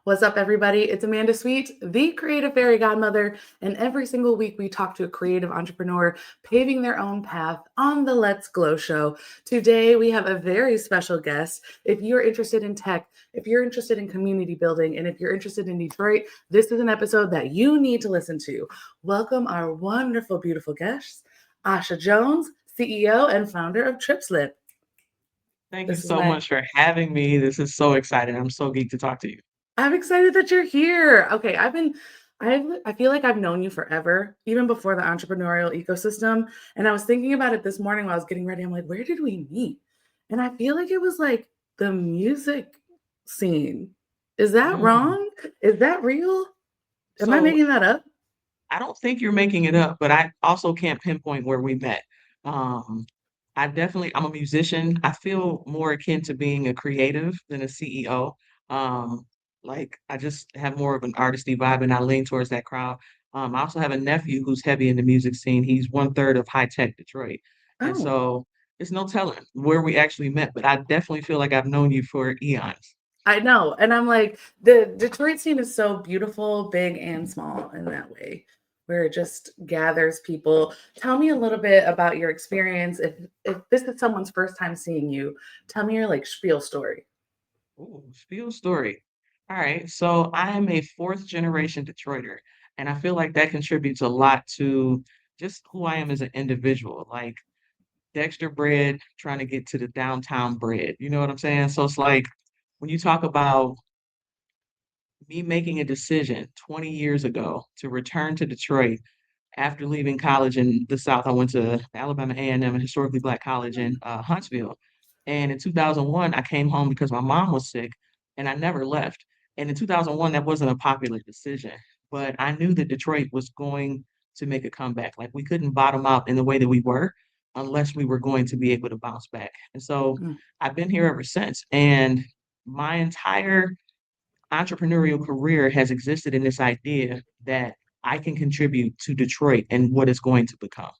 What's up, everybody? It's Amanda Sweet, the creative fairy godmother, and every single week we talk to a creative entrepreneur paving their own path on the Let's Glow show. Today we have a very special guest. If you're interested in tech, if you're interested in community building, and if you're interested in Detroit, this is an episode that you need to listen to. Welcome our wonderful, beautiful guest, Achsha Jones, CEO and founder of TripSlip. Thank you This is so my much for having me. This is so exciting. I'm so geeked to talk to you. I'm excited that you're here. Okay, I feel like I've known you forever, even before the entrepreneurial ecosystem. And I was thinking about it this morning while I was getting ready. I'm like, where did we meet? And I feel like it was like the music scene. Is that Mm. wrong? Is that real? Am I So making that up? I don't think you're making it up, but I also can't pinpoint where we met. Um, I'm a musician. I feel more akin to being a creative than a CEO. Um, like I just have more of an artisty vibe and I lean towards that crowd. I also have a nephew who's heavy in the music scene. He's one third of high tech Detroit. And Oh, so it's no telling where we actually met, but I definitely feel like I've known you for eons. I know. And I'm like, the Detroit scene is so beautiful, big and small in that way, where it just gathers people. Tell me a little bit about your experience. If this is someone's first time seeing you, tell me your like spiel story. Ooh, spiel story. All right. So I am a fourth generation Detroiter, and I feel like that contributes a lot to just who I am as an individual. Like Dexter bread trying to get to the downtown bread. You know what I'm saying? So it's like when you talk about me making a decision 20 years ago to return to Detroit after leaving college in the South. I went to Alabama A&M, a historically black college in Huntsville. And in 2001, I came home because my mom was sick and I never left. And in 2001, that wasn't a popular decision, but I knew that Detroit was going to make a comeback. Like we couldn't bottom out in the way that we were unless we were going to be able to bounce back. And so Mm, I've been here ever since. And my entire entrepreneurial career has existed in this idea that I can contribute to Detroit and what it's going to become.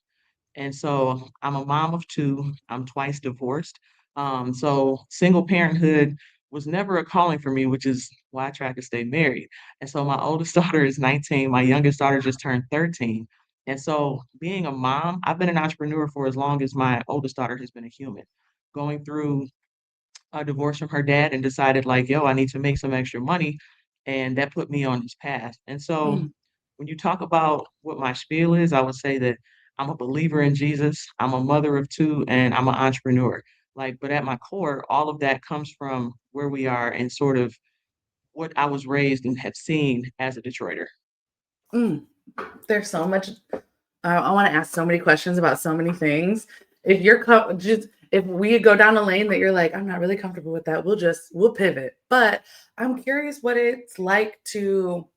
And so I'm a mom of two. I'm twice divorced. So single parenthood was never a calling for me, which is why I tried to stay married. And so my oldest daughter is 19. My youngest daughter just turned 13. And so being a mom, I've been an entrepreneur for as long as my oldest daughter has been a human. Going through divorced from her dad and decided like, yo, I need to make some extra money. And that put me on this path. And so mm. when you talk about what my spiel is, I would say that I'm a believer in Jesus. I'm a mother of two and I'm an entrepreneur. Like, but at my core, all of that comes from where we are and sort of what I was raised and have seen as a Detroiter. Mm. There's so much. I want to ask so many questions about so many things. If you're just if we go down a lane that you're like, I'm not really comfortable with that, we'll pivot. But I'm curious what it's like to,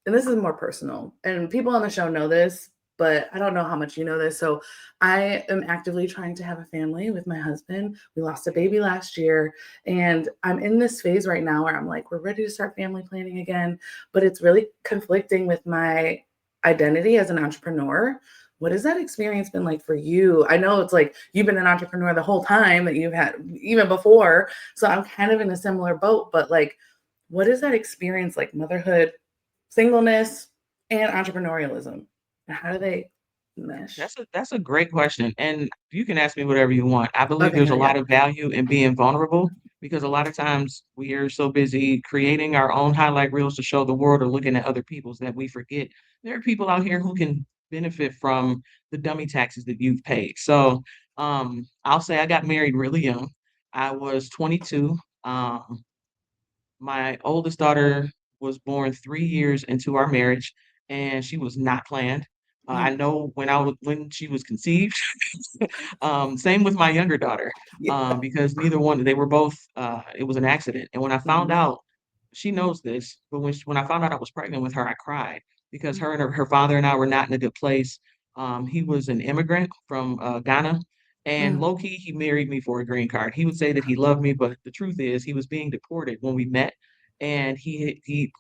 and this is more personal, and people on the show know this, but I don't know how much you know this. So I am actively trying to have a family with my husband. We lost a baby last year, and I'm in this phase right now where I'm like, we're ready to start family planning again, but it's really conflicting with my identity as an entrepreneur. What has that experience been like for you? I know it's like you've been an entrepreneur the whole time that you've had, even before. So I'm kind of in a similar boat, but like, what is that experience like, motherhood, singleness, and entrepreneurialism? And how do they mesh? That's a great question. And you can ask me whatever you want. I believe Okay, there's a hell yeah. lot of value in being vulnerable because a lot of times we are so busy creating our own highlight reels to show the world or looking at other people's that we forget there are people out here who can benefit from the dummy taxes that you've paid. So I'll say I got married really young. I was 22. My oldest daughter was born 3 years into our marriage, and she was not planned. I Mm, know when she was conceived. Same with my younger daughter, yeah. because neither one they were both. It was an accident, and when I found Mhm. out, she knows this, but when I found out I was pregnant with her, I cried because her father and I were not in a good place. He was an immigrant from Ghana, and Mm, low key, he married me for a green card. He would say that he loved me, but the truth is, he was being deported when we met, and he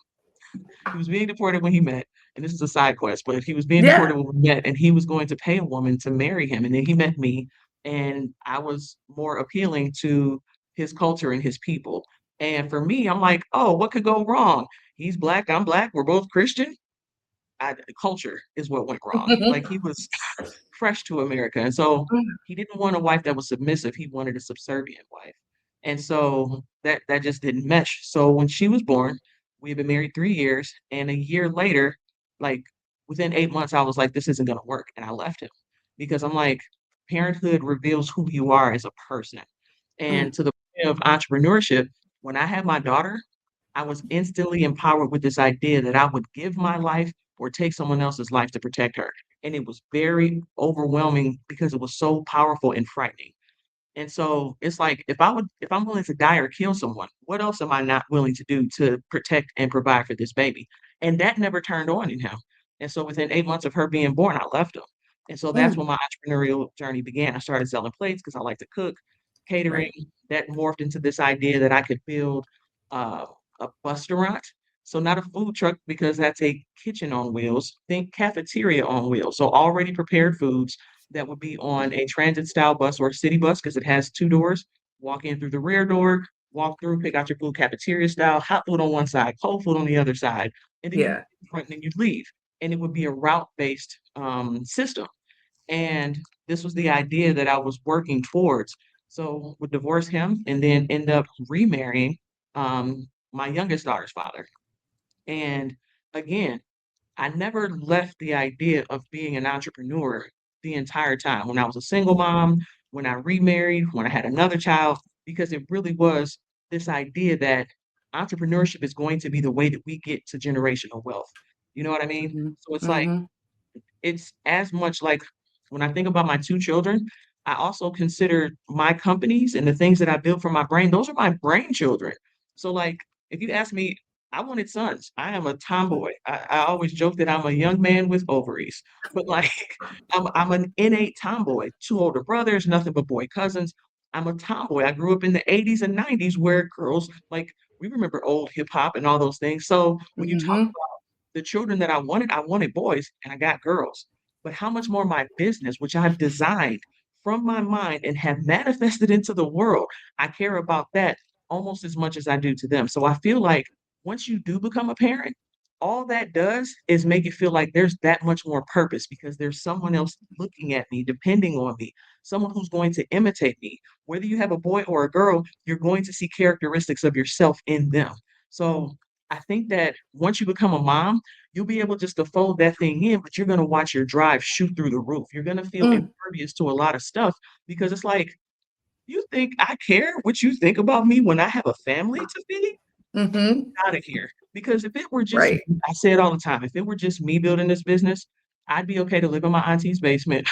was being deported when he met. And this is a side quest, but he was being yeah. deported when we met, and he was going to pay a woman to marry him. And then he met me, and I was more appealing to his culture and his people. And for me, I'm like, oh, what could go wrong? He's black, I'm black, we're both Christian. Culture is what went wrong. Like he was fresh to America. And so he didn't want a wife that was submissive. He wanted a subservient wife. And so that just didn't mesh. So when she was born, we had been married 3 years. And a year later, like within 8 months, I was like, this isn't gonna work. And I left him because I'm like, parenthood reveals who you are as a person. And Mm, to the point of entrepreneurship, when I had my daughter, I was instantly empowered with this idea that I would give my life or take someone else's life to protect her. And it was very overwhelming because it was so powerful and frightening. And so it's like if I'm willing to die or kill someone, what else am I not willing to do to protect and provide for this baby? And that never turned on in him. And so within 8 months of her being born, I left him. And so that's mm, when my entrepreneurial journey began. I started selling plates because I like to cook, catering. right. That morphed into this idea that I could build uh, a restaurant. So not a food truck because that's a kitchen on wheels. Think cafeteria on wheels. So already prepared foods that would be on a transit style bus or a city bus because it has two doors. Walk in through the rear door, walk through, pick out your food cafeteria style, hot food on one side, cold food on the other side, and then you Yeah. front and then you leave. And it would be a route based system. And this was the idea that I was working towards. So would divorce him and then end up remarrying my youngest daughter's father. And again, I never left the idea of being an entrepreneur the entire time. When I was a single mom, when I remarried, when I had another child, because it really was this idea that entrepreneurship is going to be the way that we get to generational wealth. You know what I mean? Hmm. So it's like Hmm. it's as much like when I think about my two children, I also consider my companies and the things that I built for my brain, those are my brain children. So, like, if you ask me, I wanted sons. I am a tomboy. I always joke that I'm a young man with ovaries, but like, I'm an innate tomboy. Two older brothers, nothing but boy cousins. I'm a tomboy. I grew up in the 80s and 90s where girls, like, we remember old hip hop and all those things. So, when you talk Hmm. the children that I wanted boys and I got girls. But how much more my business, which I've designed from my mind and have manifested into the world, I care about that almost as much as I do to them. So I feel like once you do become a parent, all that does is make it feel like there's that much more purpose because there's someone else looking at me, depending on me, someone who's going to imitate me. Whether you have a boy or a girl, you're going to see characteristics of yourself in them. So I think that once you become a mom, you'll be able just to fold that thing in, but you're going to watch your drive shoot through the roof. You're going to feel Mm, impervious to a lot of stuff because it's like, you think I care what you think about me when I have a family to feed? hmm. Out of here. Because if it were just, Right. I say it all the time, if it were just me building this business, I'd be okay to live in my auntie's basement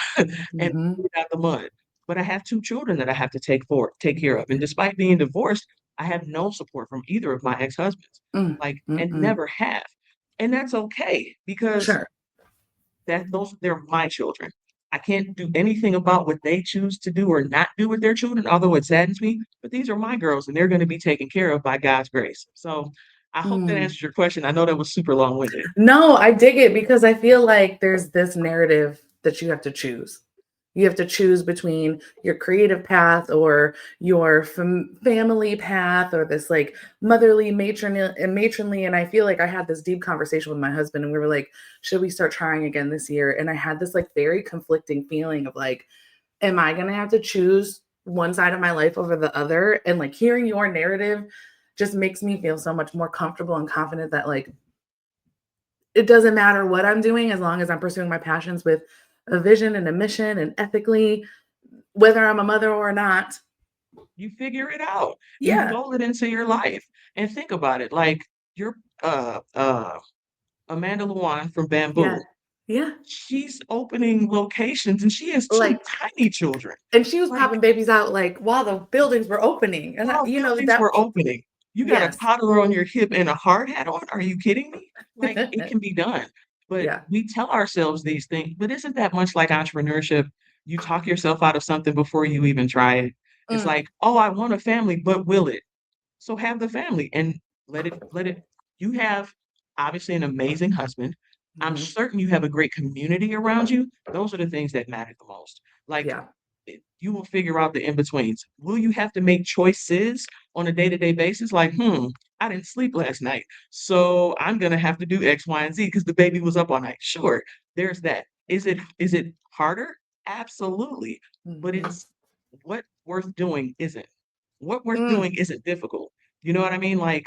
and Hmm. eat out the mud. But I have two children that I have to take care of. And despite being divorced, I have no support from either of my ex-husbands. Mm, Like, and mm-mm. never have. And that's okay because Sure. they're my children. I can't do anything about what they choose to do or not do with their children, although it saddens me. But these are my girls, and they're going to be taken care of by God's grace. So I hope that Mm. answers your question. I know that was super long-winded. No, I dig it because I feel like there's this narrative that you have to choose. You have to choose between your creative path or your family path or this like motherly matronly. And I feel like I had this deep conversation with my husband and we were like, should we start trying again this year? And I had this like very conflicting feeling of like, am I going to have to choose one side of my life over the other? And like hearing your narrative just makes me feel so much more comfortable and confident that like it doesn't matter what I'm doing as long as I'm pursuing my passions with a vision and a mission and ethically, whether I'm a mother or not. You figure it out. You Yeah. fold it into your life and think about it. Like you're Amanda Luan from Yeah. Bamboo. Yeah. She's opening locations and she has two Like, tiny children. and she was Like popping babies out like while the buildings were opening. And, while you know, buildings that, were opening, you got a yes. toddler on your hip and a hard hat on? Are you kidding me? Like, it can be done. But Yeah. we tell ourselves these things, but isn't that much like entrepreneurship? You talk yourself out of something before you even try it. It's Mm, like, oh, I want a family, but will it? So have the family and let it. You have obviously an amazing husband. I'm mhm. certain you have a great community around you. Those are the things that matter the most. Like Yeah. you will figure out the in-betweens. Will you have to make choices on a day-to-day basis? Like, I didn't sleep last night, so I'm gonna have to do X, Y, and Z because the baby was up all night. Sure, there's that. Is it harder? Absolutely. But Mhm. it's what worth doing isn't. What worth Mm, doing isn't difficult. You know what I mean? Like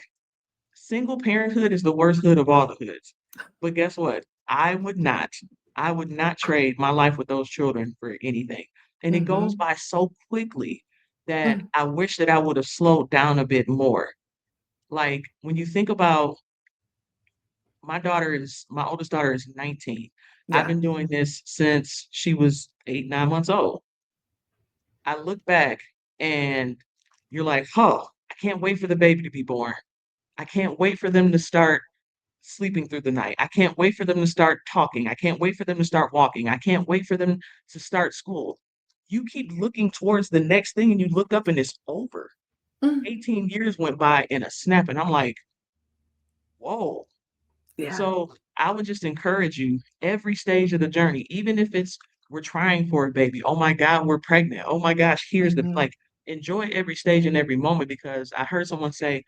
single parenthood is the worst hood of all the hoods. But guess what? I would not trade my life with those children for anything. And it goes mhm, by so quickly that mm. I wish that I would have slowed down a bit more. Like when you think about my oldest daughter is 19. I've Yeah. been doing this since she was 8, 9 months old. I look back and you're like, huh, I can't wait for the baby to be born. I can't wait for them to start sleeping through the night. I can't wait for them to start talking. I can't wait for them to start walking. I can't wait for them to start school. You keep looking towards the next thing and you look up and it's over. Mm. 18 years went by in a snap, and I'm like, whoa. Yeah. So I would just encourage you every stage of the journey, even if it's we're trying for a baby. Oh my God, we're pregnant. Oh my gosh, here's the Mhm, like enjoy every stage and every moment because I heard someone say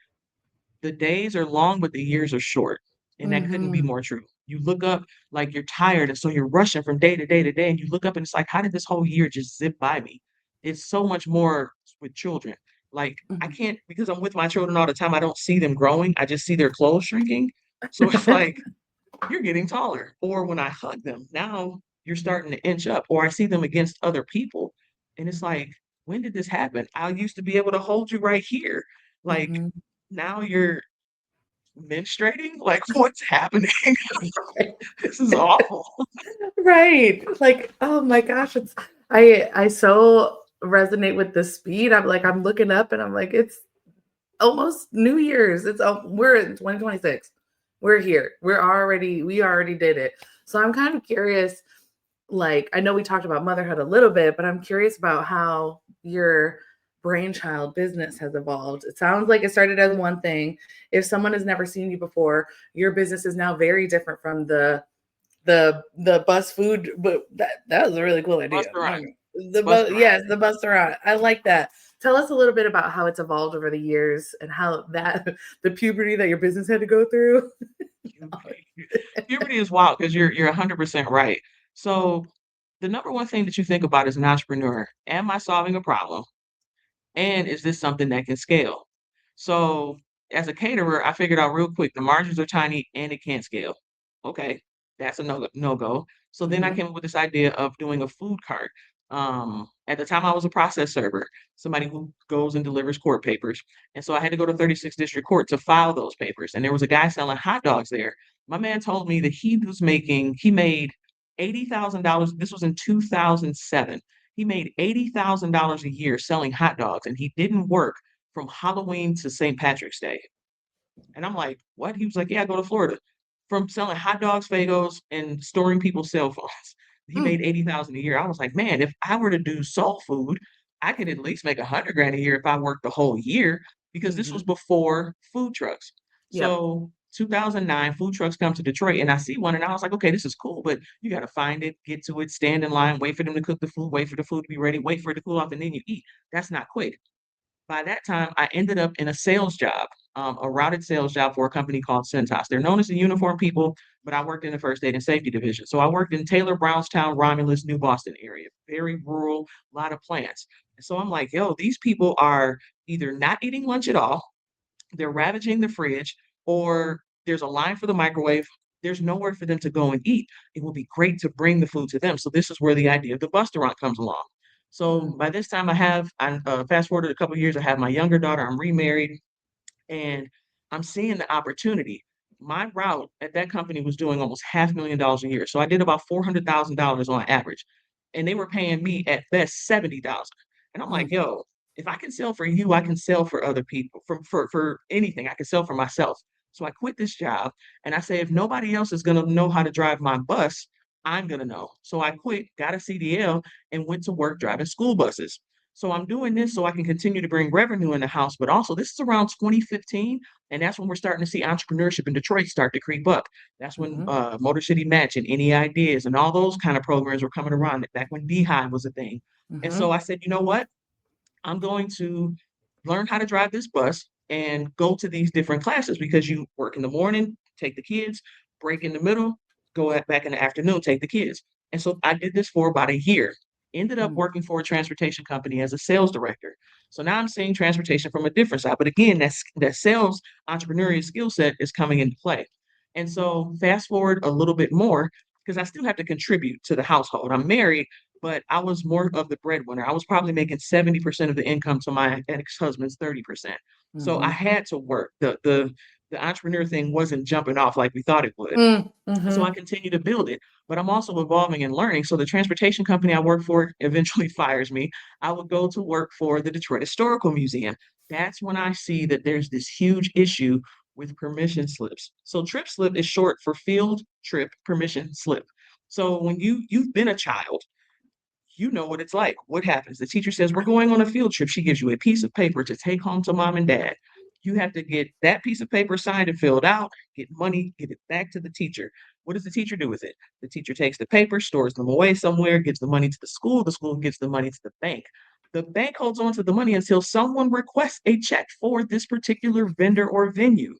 the days are long, but the years are short. And that couldn't be mhm, more true. You look up like you're tired, and so you're rushing from day to day to day, and you look up and it's like, how did this whole year just zip by me? It's so much more with children. Like, I mhm. can't, because I'm with my children all the time, I don't see them growing. I just see their clothes shrinking. So it's like, you're getting taller. Or when I hug them, now you're starting to inch up. Or I see them against other people. And it's like, when did this happen? I used to be able to hold you right here. Like, Mhm. now you're menstruating? Like, what's happening? This is awful. Right. Like, oh my gosh, it's I so resonate with the speed. I'm like, I'm looking up and I'm like, it's almost New Year's. We're in 2026. We're here. We already did it. So I'm kind of curious, like, I know we talked about motherhood a little bit, but I'm curious about how your brainchild business has evolved. It sounds like it started as one thing. If someone has never seen you before, your business is now very different from the bus food, but that was a really cool idea. Restaurant. Yes, Restaurant. the bus restaurant. I like that. Tell us a little bit about how it's evolved over the years and how that the puberty that your business had to go through. Puberty is wild because you're 100% right. So the number one thing that you think about as an entrepreneur, am I solving a problem? And is this something that can scale? So as a caterer, I figured out real quick the margins are tiny and it can't scale. Okay, that's a no go. So then I Mhm, came up with this idea of doing a food cart. At the time, I was a process server, somebody who goes and delivers court papers, and so I had to go to 36th District Court to file those papers. And there was a guy selling hot dogs there. My man told me that he made $80,000. This was in 2007. He made $80,000 a year selling hot dogs, and he didn't work from Halloween to St. Patrick's Day. And I'm like, what? He was like, yeah, I go to Florida. From selling hot dogs, Fagos, and storing people's cell phones. He mm, made 80,000 a year. I was like, man, if I were to do soul food, I could at least make 100 grand a year if I worked the whole year because this was mhm. before food trucks. Yep. So 2009, food trucks come to Detroit, and I see one, and I was like, okay, this is cool, but you got to find it, get to it, stand in line, wait for them to cook the food, wait for the food to be ready, wait for it to cool off, and then you eat. That's not quick. By that time, I ended up in a sales job, a routed sales job for a company called Cintas. They're known as the uniform people, but I worked in the first aid and safety division. So I worked in Taylor, Brownstown, Romulus, New Boston area, very rural, a lot of plants. And so I'm like, yo, these people are either not eating lunch at all, they're ravaging the fridge, or there's a line for the microwave. There's nowhere for them to go and eat. It would be great to bring the food to them. So this is where the idea of the restaurant comes along. So Mhm, by this time, I fast forwarded a couple of years. I have my younger daughter. I'm remarried, and I'm seeing the opportunity. My route at that company was doing almost $500,000 a year. So I did about $400,000 on average. And they were paying me at best 70,000. And I'm like, mm, yo, if I can sell for you, I can sell for other people, for anything. I can sell for myself. So I quit this job and I say, if nobody else is gonna know how to drive my bus, I'm gonna know. So I quit, got a CDL, and went to work driving school buses. So I'm doing this so I can continue to bring revenue in the house, but also this is around 2015, and that's when we're starting to see entrepreneurship in Detroit start to creep up. That's when mhm, Motor City Match and Any Ideas and all those kind of programs were coming around. Back when Beehive was a thing. And so Mm-hmm. I said, you know what? I'm going to learn how to drive this bus and go to these different classes because you work in the morning, take the kids, break in the middle, back in the afternoon, take the kids. And so I did this for about a year. Ended up working for a transportation company as a sales director. So now I'm seeing transportation from a different side. But again, that sales entrepreneurial skill set is coming into play. And so fast forward a little bit more because I still have to contribute to the household. I'm married, but I was more of the breadwinner. I was probably making 70% of the income to my ex-husband's 30%. So I Mm-hmm. had to work. The entrepreneur thing wasn't jumping off like we thought it would. So I Mm-hmm. continue to build it, but I'm also evolving and learning. So the transportation company I work for eventually fires me. I would go to work for the Detroit Historical Museum. That's when I see that there's this huge issue with permission slips. So trip slip is short for field trip permission slip. So when you've been a child, you know what it's like. What happens? The teacher says, we're going on a field trip. She gives you a piece of paper to take home to mom and dad. You have to get that piece of paper signed and filled out, get money, get it back to the teacher. What does the teacher do with it? The teacher takes the paper, stores them away somewhere, gives the money to the school gives the money to the bank. The bank holds on to the money until someone requests a check for this particular vendor or venue,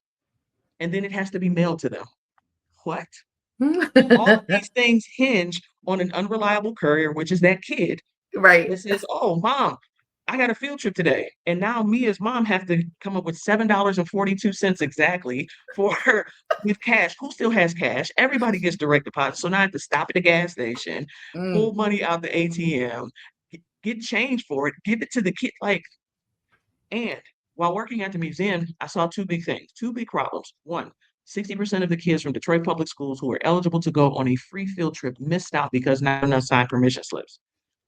and then it has to be mailed to them. What? All of these things hinge on an unreliable courier, which is that kid Right. that says, "Oh, mom, I got a field trip today." And now me as mom have to come up with $7.42 exactly for her with cash. Who still has cash? Everybody gets direct deposit. So now I have to stop at the gas station, Mm, pull money out the ATM, get change for it, give it to the kid. And while working at the museum, I saw two big things, two big problems. One, 60% of the kids from Detroit public schools who were eligible to go on a free field trip missed out because not enough signed permission slips.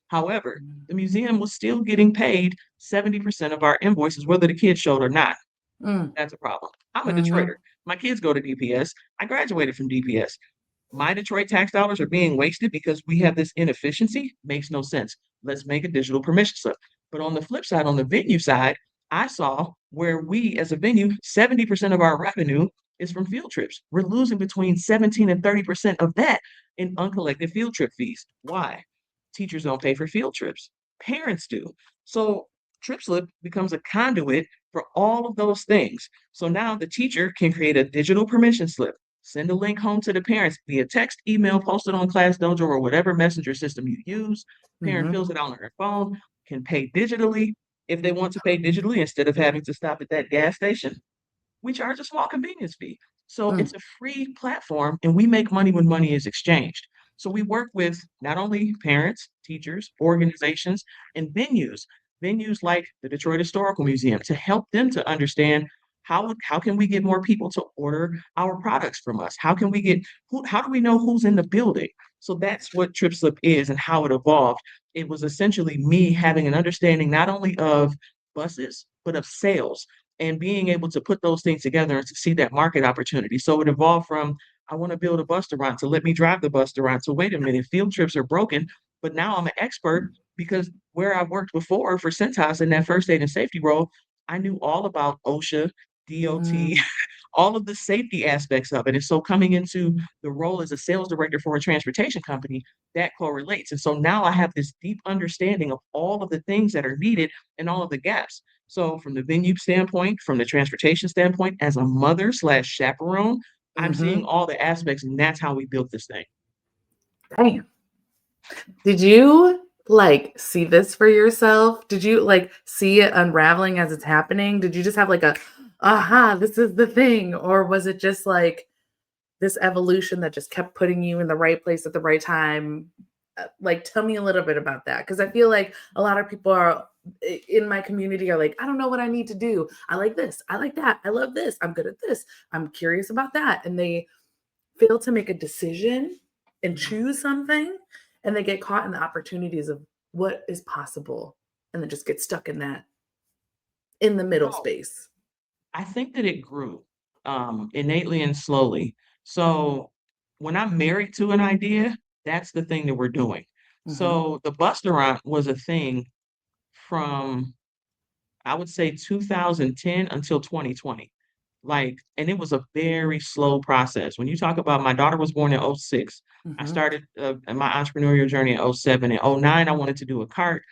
However, the museum was still getting paid 70% of our invoices, whether the kids showed or not. mm, That's a problem. I'm a mm-hmm. Detroiter. My kids go to DPS. I graduated from DPS. My Detroit tax dollars are being wasted because we have this inefficiency. Makes no sense. Let's make a digital permission slip. But on the flip side, on the venue side, I saw where we as a venue, 70% of our revenue is from field trips. We're losing between 17 and 30% of that in uncollected field trip fees. Why? Teachers don't pay for field trips. Parents do. So TripSlip becomes a conduit for all of those things. So now the teacher can create a digital permission slip, send a link home to the parents via text, email, post it on Class Dojo or whatever messenger system you use. Parent Mm-hmm. fills it out on their phone, can pay digitally if they want to pay digitally instead of having to stop at that gas station. We charge a small convenience fee. So Mm, it's a free platform and we make money when money is exchanged. So we work with not only parents, teachers, organizations, and venues like the Detroit Historical Museum to help them to understand how can we get more people to order our products from us? How do we know who's in the building? So that's what TripSlip is and how it evolved. It was essentially me having an understanding not only of buses, but of sales and being able to put those things together and to see that market opportunity. So it evolved from I want to build a bus restaurant to let me drive the bus restaurant. So wait a minute, field trips are broken, but now I'm an expert because where I worked before for Centos in that first aid and safety role, I knew all about OSHA, DOT, mm, all of the safety aspects of it. And so coming into the role as a sales director for a transportation company, that correlates. And so now I have this deep understanding of all of the things that are needed and all of the gaps. So from the venue standpoint, from the transportation standpoint, as a mother slash chaperone, I'm seeing mm-hmm. all the aspects, and that's how we built this thing. Damn. Did you like see this for yourself? Did you like see it unraveling as it's happening? Did you just have like a aha, this is the thing? Or was it just like this evolution that just kept putting you in the right place at the right time? Like, tell me a little bit about that. Because I feel like a lot of people are in my community are like, I don't know what I need to do. I like this. I like that. I love this. I'm good at this. I'm curious about that. And they fail to make a decision and Mhm. choose something, and they get caught in the opportunities of what is possible and then just get stuck in that in the middle No, space. I think that it grew innately and slowly. So when I'm married to an idea, that's the thing that we're doing. Mm-hmm. So the bus restaurant was a thing from I would say 2010 until 2020. And it was a very slow process. When you talk about my daughter was born in '06. I Mm-hmm. started my entrepreneurial journey in '07. In '09, I wanted to do a cart.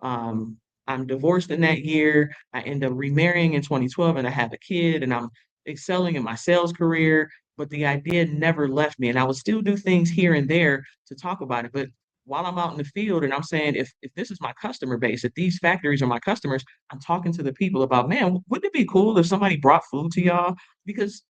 Um, I'm divorced in that year. I end up remarrying in 2012 and I have a kid and I'm excelling in my sales career, but the idea never left me. And I would still do things here and there to talk about it. But while I'm out in the field and I'm saying, if this is my customer base, if these factories are my customers, I'm talking to the people about, man, wouldn't it be cool if somebody brought food to y'all? Because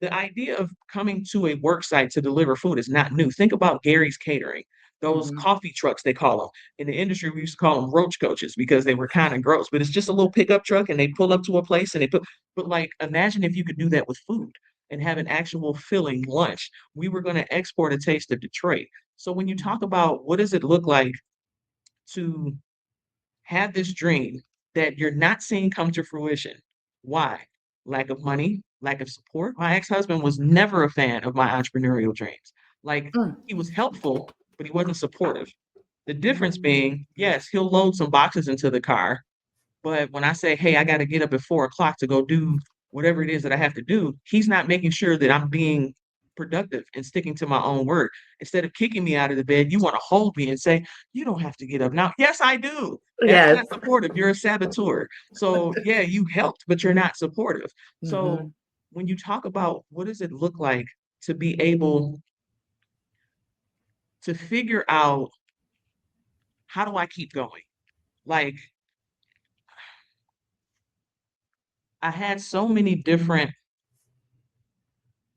the idea of coming to a work site to deliver food is not new. Think about Gary's Catering, those Mm-hmm. coffee trucks they call them. In the industry, we used to call them roach coaches because they were kind of gross, but it's just a little pickup truck and they pull up to a place and but like, imagine if you could do that with food and have an actual filling lunch. We were going to export a taste of Detroit. So when you talk about what does it look like to have this dream that you're not seeing come to fruition. Why? Lack of money, lack of support. My ex-husband was never a fan of my entrepreneurial dreams. Like he was helpful, but he wasn't supportive. The difference being, yes, he'll load some boxes into the car, but when I say, hey, I got to get up at 4 o'clock to go do whatever it is that I have to do, he's not making sure that I'm being productive and sticking to my own word. Instead of kicking me out of the bed, you want to hold me and say, you don't have to get up now. Yes, I do. That's Yes. not supportive. You're a saboteur. So, yeah, you helped, but you're not supportive. Mm-hmm. So, when you talk about what does it look like to be able to figure out how do I keep going? Like, I had so many different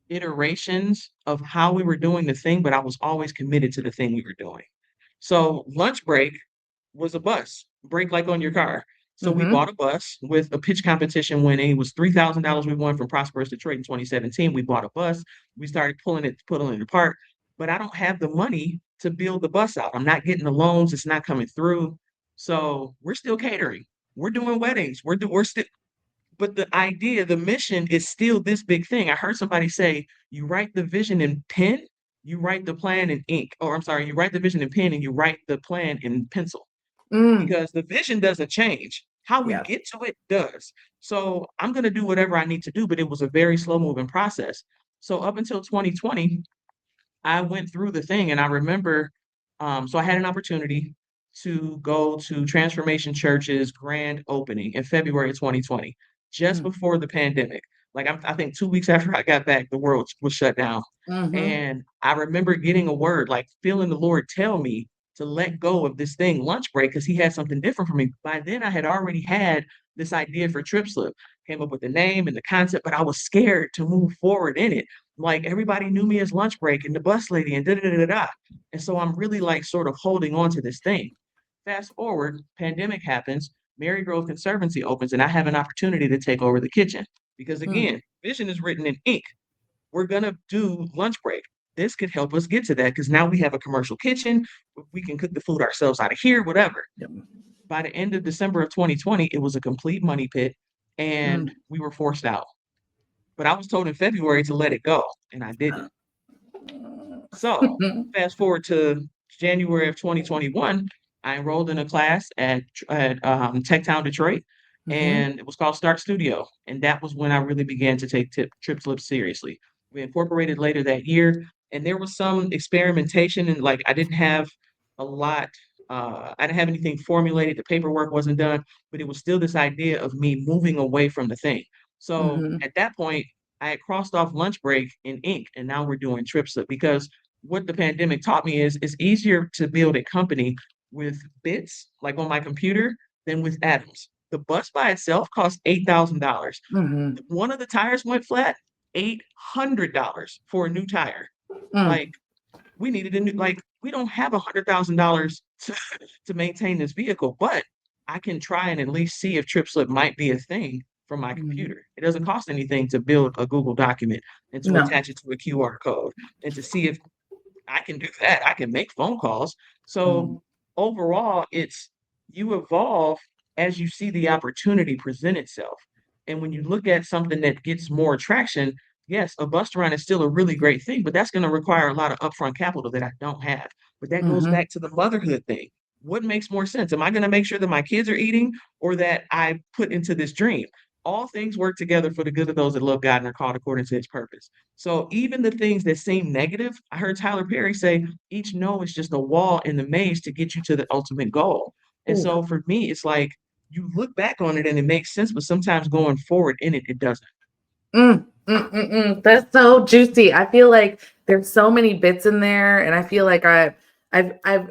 iterations of how we were doing the thing, but I was always committed to the thing we were doing. So lunch break was a bus, break like on your car. So we Mm-hmm. bought a bus with a pitch competition winning. It was $3,000 we won from Prosperous Detroit in 2017. We bought a bus. We started pulling it apart, but I don't have the money to build the bus out. I'm not getting the loans. It's not coming through. So we're still catering. We're doing weddings. We're still but the idea, the mission is still this big thing. I heard somebody say, you write the vision in pen, you write the plan in ink. Or I'm sorry, you write the vision in pen and you write the plan in pencil Mm. because the vision doesn't change. How we Yes. get to it does. So I'm going to do whatever I need to do, but it was a very slow moving process. So up until 2020, I went through the thing and I remember, so I had an opportunity to go to Transformation Church's grand opening in February of 2020, just before the pandemic. I think 2 weeks after I got back, the world was shut down. Mm-hmm. And I remember getting a word, like feeling the Lord tell me to let go of this thing, lunch break, because he had something different for me. By then, I had already had this idea for TripSlip, came up with the name and the concept, but I was scared to move forward in it. Like everybody knew me as lunch break and the bus lady and da da da da da. And so I'm really like sort of holding on to this thing. Fast forward, pandemic happens, Mary Grove Conservancy opens, and I have an opportunity to take over the kitchen. Because Mm. again, vision is written in ink. We're gonna do lunch break. This could help us get to that because now we have a commercial kitchen. We can cook the food ourselves out of here, whatever. Yep. By the end of December of 2020, it was a complete money pit and Mm. we were forced out. But I was told in February to let it go, and I didn't. So fast forward to January of 2021, I enrolled in a class at Techtown, Detroit, Mm-hmm. and it was called Start Studio. And that was when I really began to take TripSlip seriously. We incorporated later that year, and there was some experimentation, and like I didn't have a lot. I didn't have anything formulated. The paperwork wasn't done, but it was still this idea of me moving away from the thing. So Mm-hmm. at that point, I had crossed off lunch break in ink, and now we're doing TripSlip because what the pandemic taught me is it's easier to build a company with bits, like on my computer, than with atoms. The bus by itself cost $8,000. Mm-hmm. One of the tires went flat, $800 for a new tire. Mm. Like we needed a new, like we don't have $100,000 to maintain this vehicle, but I can try and at least see if TripSlip might be a thing from my Mm. computer. It doesn't cost anything to build a Google document and to No. attach it to a QR code and to see if I can do that. I can make phone calls. So Mm. overall, it's you evolve as you see the opportunity present itself. And when you look at something that gets more traction, yes, a bus run is still a really great thing, but that's going to require a lot of upfront capital that I don't have. But that goes Mm-hmm. back to the motherhood thing. What makes more sense? Am I going to make sure that my kids are eating or that I put into this dream? all things work together for the good of those that love God and are called according to his purpose. So even the things that seem negative, I heard Tyler Perry say, each no is just a wall in the maze to get you to the ultimate goal. And Ooh. so for me, it's like you look back on it and it makes sense, but sometimes going forward in it, it doesn't. That's so juicy. I feel like there's so many bits in there, and I feel like I've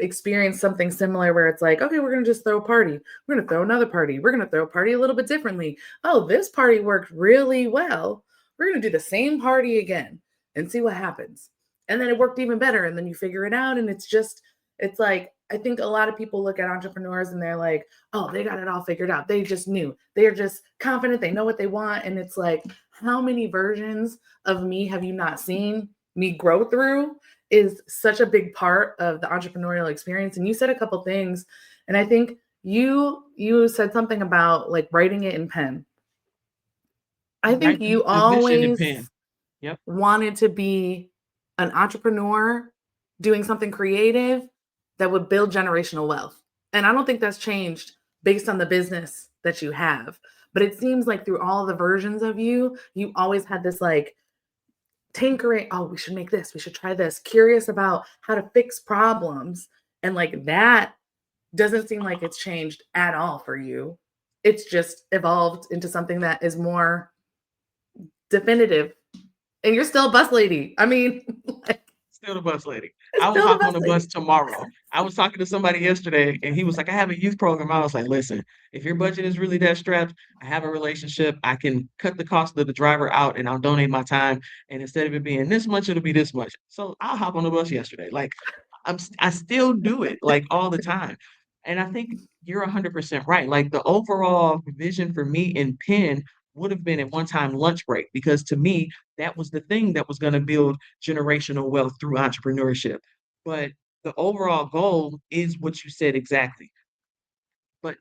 experienced something similar where it's like, okay, we're gonna just throw a party. We're gonna throw another party. We're gonna throw a party a little bit differently. Oh, this party worked really well. We're gonna do the same party again and see what happens. And then it worked even better, and then you figure it out, and it's like I think a lot of people look at entrepreneurs and they're like, oh, they got it all figured out. They just knew. They're just confident. They know what they want, and it's like how many versions of me have you not seen me grow through is such a big part of the entrepreneurial experience. And you said a couple things, and I think you said something about like writing it in pen. I think Write you the vision in pen. always Yep. wanted to be an entrepreneur doing something creative that would build generational wealth. And I don't think that's changed based on the business that you have. But it seems like through all the versions of you, you always had this like tinkering. Oh, we should make this, we should try this, curious about how to fix problems. And like that doesn't seem like it's changed at all for you. It's just evolved into something that is more definitive. And you're still a bus lady. I mean, like, Still the bus lady. it's I will still the hop bus on the bus lady. tomorrow. I was talking to somebody yesterday and he was like, I have a youth program. I was like, listen, if your budget is really that strapped, I have a relationship. I can cut the cost of the driver out and I'll donate my time. And instead of it being this much, it'll be this much. So I'll hop on the bus yesterday. Like I still do it like all the time. And I think you're 100% right. Like the overall vision for me in Penn would have been at one time lunch break because to me, that was the thing that was going to build generational wealth through entrepreneurship. But the overall goal is what you said exactly. But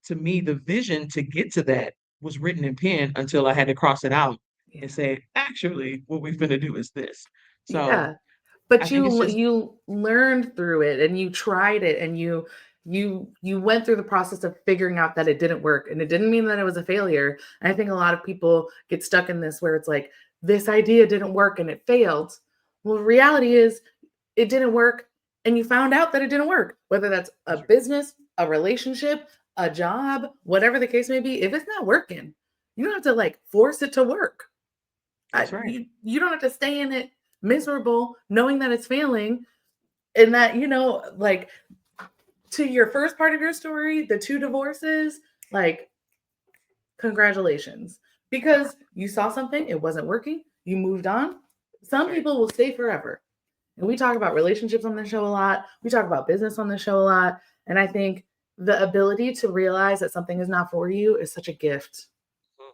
to me, the vision to get to that was written in pen until I had to cross it out Yeah. and say, actually, what we're going to do is this. So Yeah. I But think it's just you learned through it and you tried it and you went through the process of figuring out that it didn't work, and it didn't mean that it was a failure. And I think a lot of people get stuck in this where it's like this idea didn't work and it failed. Well, the reality is it didn't work and you found out that it didn't work, whether that's a that's right. business, a relationship, a job, whatever the case may be. If it's not working, you don't have to like force it to work. That's right. You don't have to stay in it miserable knowing that it's failing, and that like to your first part of your story, the two divorces, like congratulations, because you saw something, it wasn't working, you moved on. That's Some right. people will stay forever, and we talk about relationships on the show a lot, we talk about business on the show a lot, and I think the ability to realize that something is not for you is such a gift, Mm.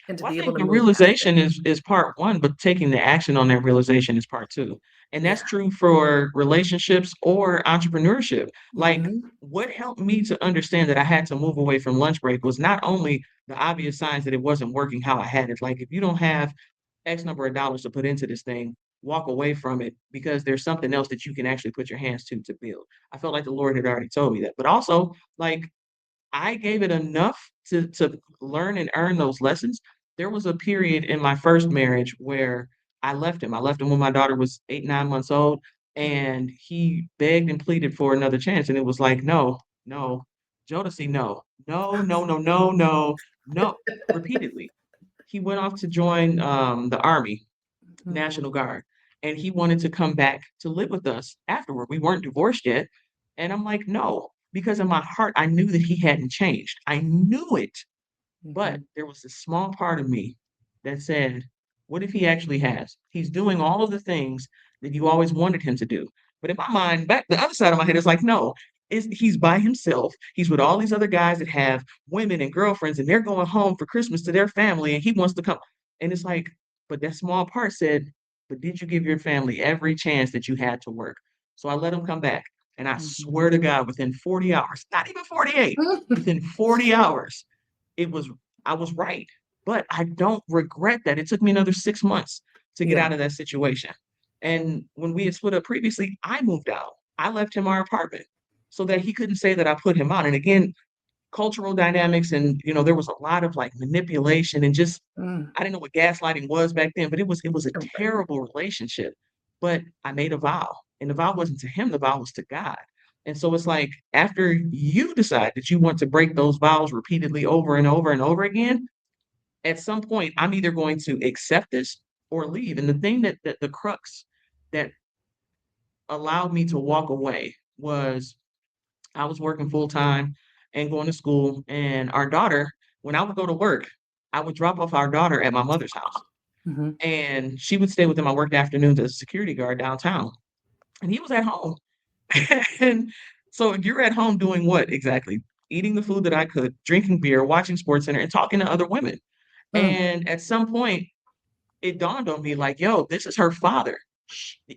and to Well, I be able think to the move past it. realization is part one, but taking the action on that realization is part two. And that's Yeah. true for relationships or entrepreneurship. Like Hmm. what helped me to understand that I had to move away from lunch break was not only the obvious signs that it wasn't working how I had it. Like if you don't have X number of dollars to put into this thing, walk away from it because there's something else that you can actually put your hands to build. I felt like the Lord had already told me that. But also, like I gave it enough to learn and earn those lessons. There was a period in my first marriage where I left him. I left him when my daughter was 8, 9 months old, and he begged and pleaded for another chance. And it was like, no, no, Jodeci, no, no, no, no, no, no, no, repeatedly. He went off to join the Army, National Guard, and he wanted to come back to live with us afterward. We weren't divorced yet. And I'm like, no, because in my heart, I knew that he hadn't changed. I knew it. But Hmm. there was this small part of me that said, what if he actually has? He's doing all of the things that you always wanted him to do. But in my mind, back the other side of my head is like, no, he's by himself. He's with all these other guys that have women and girlfriends, and they're going home for Christmas to their family, and he wants to come. And it's like, but that small part said, but did you give your family every chance that you had to work? So I let him come back. And I Hmm. swear to God, within 40 hours, not even 48, within 40 hours, it was I was right. But I don't regret that. It took me another 6 months to get Yeah. out of that situation. And when we had split up previously, I moved out. I left him our apartment so that he couldn't say that I put him out. And again, cultural dynamics, and there was a lot of like manipulation and just Mm. I didn't know what gaslighting was back then, but it was a Right. terrible relationship. But I made a vow, and the vow wasn't to him, the vow was to God. And so it's like after you decide that you want to break those vows repeatedly over and over and over again, at some point I'm either going to accept this or leave. And the thing that the crux that allowed me to walk away was I was working full time and going to school, and our daughter, when I would go to work, I would drop off our daughter at my mother's house, Hmm. and she would stay within my work afternoons as a security guard downtown, and he was at home. And so you're at home doing what exactly? Eating the food that I could, drinking beer, watching Sports Center, and talking to other women. Mm. And at some point, it dawned on me like, yo, this is her father.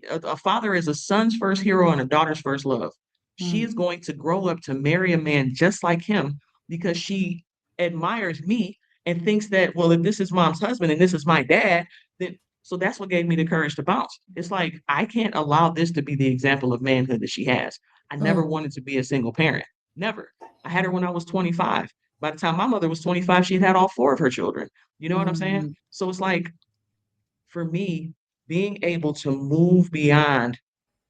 A father is a son's first hero and a daughter's first love. She Mm. is going to grow up to marry a man just like him because she admires me and thinks that, well, if this is mom's husband and this is my dad, then so that's what gave me the courage to bounce. It's like I can't allow this to be the example of manhood that she has. I never Mm. wanted to be a single parent. Never. I had her when I was 25. By the time my mother was 25, she had all four of her children. You know what I'm saying? Mm. So it's like for me, being able to move beyond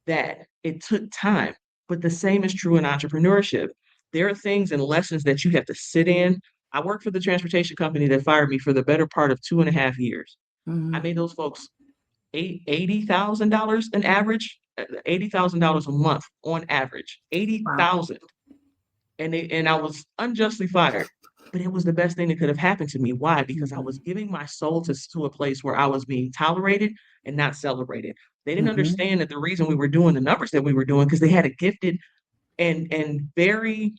that, it took time. But the same is true in entrepreneurship. There are things and lessons that you have to sit in. I worked for the transportation company that fired me for the better part of 2.5 years. I Mm. made those folks $80,000 an average, $80,000 a month on average, Wow. 80,000, and I was unjustly fired. But it was the best thing that could have happened to me. Why? Because I was Hmm. giving my soul to a place where I was being tolerated and not celebrated. They didn't Hmm. understand that the reason we were doing the numbers that we were doing because they had a gifted and very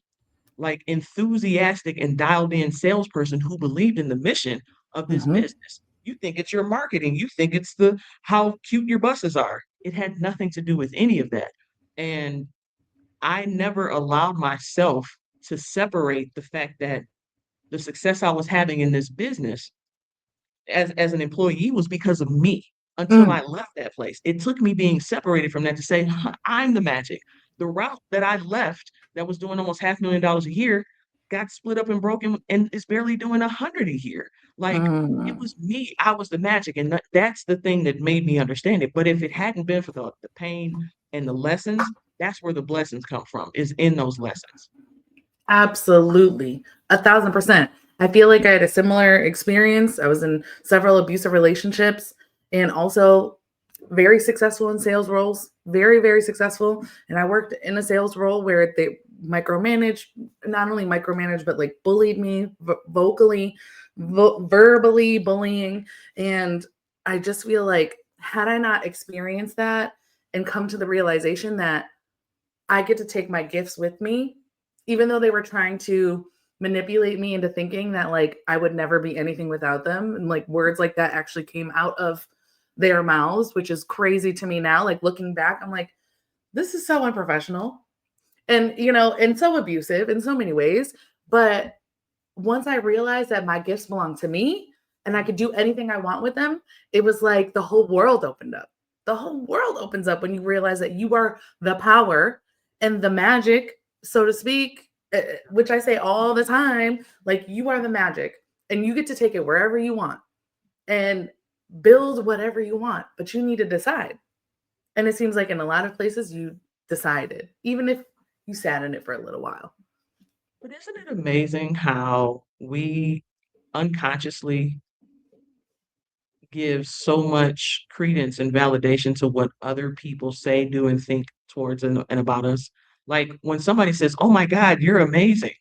like enthusiastic and dialed in salesperson who believed in the mission of this Hmm. business. You think it's your marketing, you think it's the how cute your buses are. It had nothing to do with any of that. And I never allowed myself to separate the fact that the success I was having in this business as an employee was because of me until I Mm. left that place. It took me being separated from that to say, "Huh, I'm the magic." The route that I left that was doing almost $500,000 a year got split up and broken and is barely doing 100 a year. Like it Mm. was me. I was the magic. And that's the thing that made me understand it. But if it hadn't been for the pain and the lessons, that's where the blessings come from, is in those lessons. Absolutely. 1,000%. I feel like I had a similar experience. I was in several abusive relationships and also very successful in sales roles, very, very successful. And I worked in a sales role where they micromanaged, not only micromanaged, but like bullied me vocally, verbally bullying. And I just feel like, had I not experienced that and come to the realization that I get to take my gifts with me, even though they were trying to manipulate me into thinking that like I would never be anything without them. And like words like that actually came out of their mouths, which is crazy to me now. Like looking back, I'm like, this is so unprofessional and, and so abusive in so many ways. But once I realized that my gifts belong to me and I could do anything I want with them, it was like the whole world opened up. The whole world opens up when you realize that you are the power and the magic, so to speak, which I say all the time, like you are the magic and you get to take it wherever you want and build whatever you want, but you need to decide. And it seems like in a lot of places you decided, even if you sat in it for a little while. But isn't it amazing how we unconsciously give so much credence and validation to what other people say, do, and think towards and about us? Like when somebody says, "Oh my God, you're amazing,"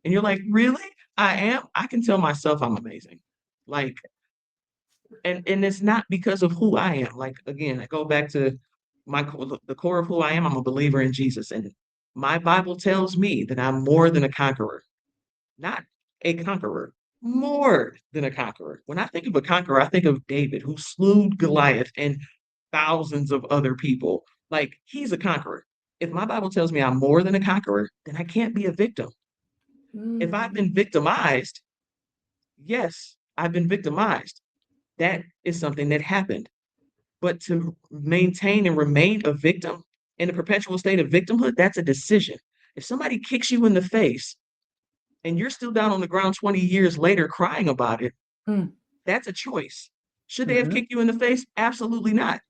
and you're like, "Really? I am." I can tell myself I'm amazing. Like, and it's not because of who I am. Like again, I go back to the core of who I am. I'm a believer in Jesus, and my Bible tells me that I'm more than a conqueror, not a conqueror, more than a conqueror. When I think of a conqueror, I think of David, who slew Goliath and thousands of other people. Like he's a conqueror. If my Bible tells me I'm more than a conqueror, then I can't be a victim. If I've Mm. been victimized, yes, I've been victimized. That is something that happened. But to maintain and remain a victim in a perpetual state of victimhood, that's a decision. If somebody kicks you in the face, and you're still down on the ground 20 years later crying about it, Mm, that's a choice. Should they have mhm. kicked you in the face? Absolutely not.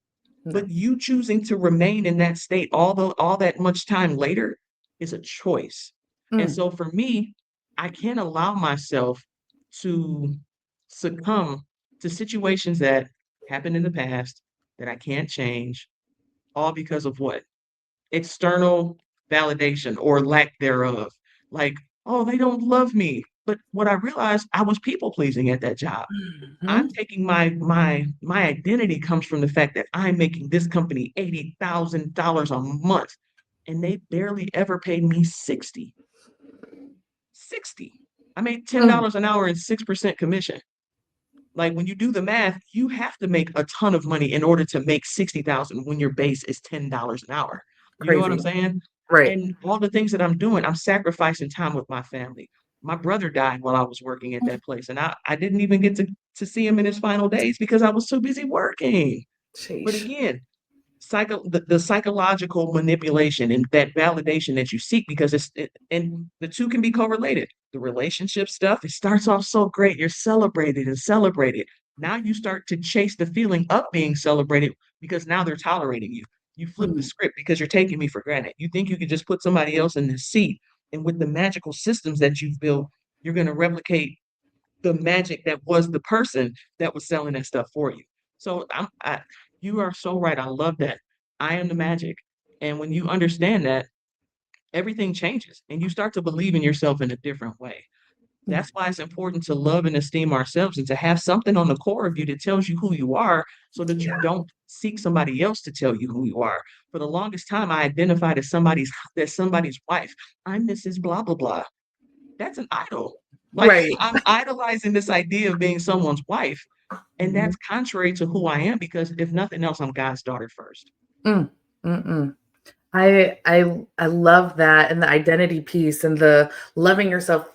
No. But you choosing to remain in that state all that much time later is a choice. And Mm, so for me, I can't allow myself to succumb to situations that happened in the past that I can't change, all because of what? External validation or lack thereof. Like, oh, they don't love me. But what I realized, I was people pleasing at that job. I'm mhm. taking my identity comes from the fact that I'm making this company $80,000 a month, and they barely ever paid me 60. 60. I made Mm, $10 an hour and 6% commission. Like when you do the math, you have to make a ton of money in order to make 60,000 when your base is $10 an hour. You know what I'm crazy. saying? Right. And all the things that I'm doing, I'm sacrificing time with my family. My brother died while I was working at that place, and I didn't even get to see him in his final days because I was too busy working. But Sheesh. again, the psychological manipulation and that validation that you seek because and the two can be correlated. The relationship stuff, it starts off so great, you're celebrated and celebrated. Now you start to chase the feeling of being celebrated because now they're tolerating you. You flip the Mm, script because you're taking me for granted. You think you could just put somebody else in this seat, and with the magical systems that you've built, you're going to replicate the magic that was the person that was selling that stuff for you. So you are so right. I love that. I am the magic. And when you understand that, everything changes and you start to believe in yourself in a different way. mm. That's why it's important to love and esteem ourselves and to have something on the core of you that tells you who you are so that you Yeah. don't seek somebody else to tell you who you are. For the longest time, I identified as somebody's wife. I'm Mrs. Blah blah blah. That's an idol. Like Right. I'm idolizing this idea of being someone's wife, and Mhm. that's contrary to who I am because if nothing else, I'm God's daughter first. Mm, mm-mm. I love that, and the identity piece and the loving yourself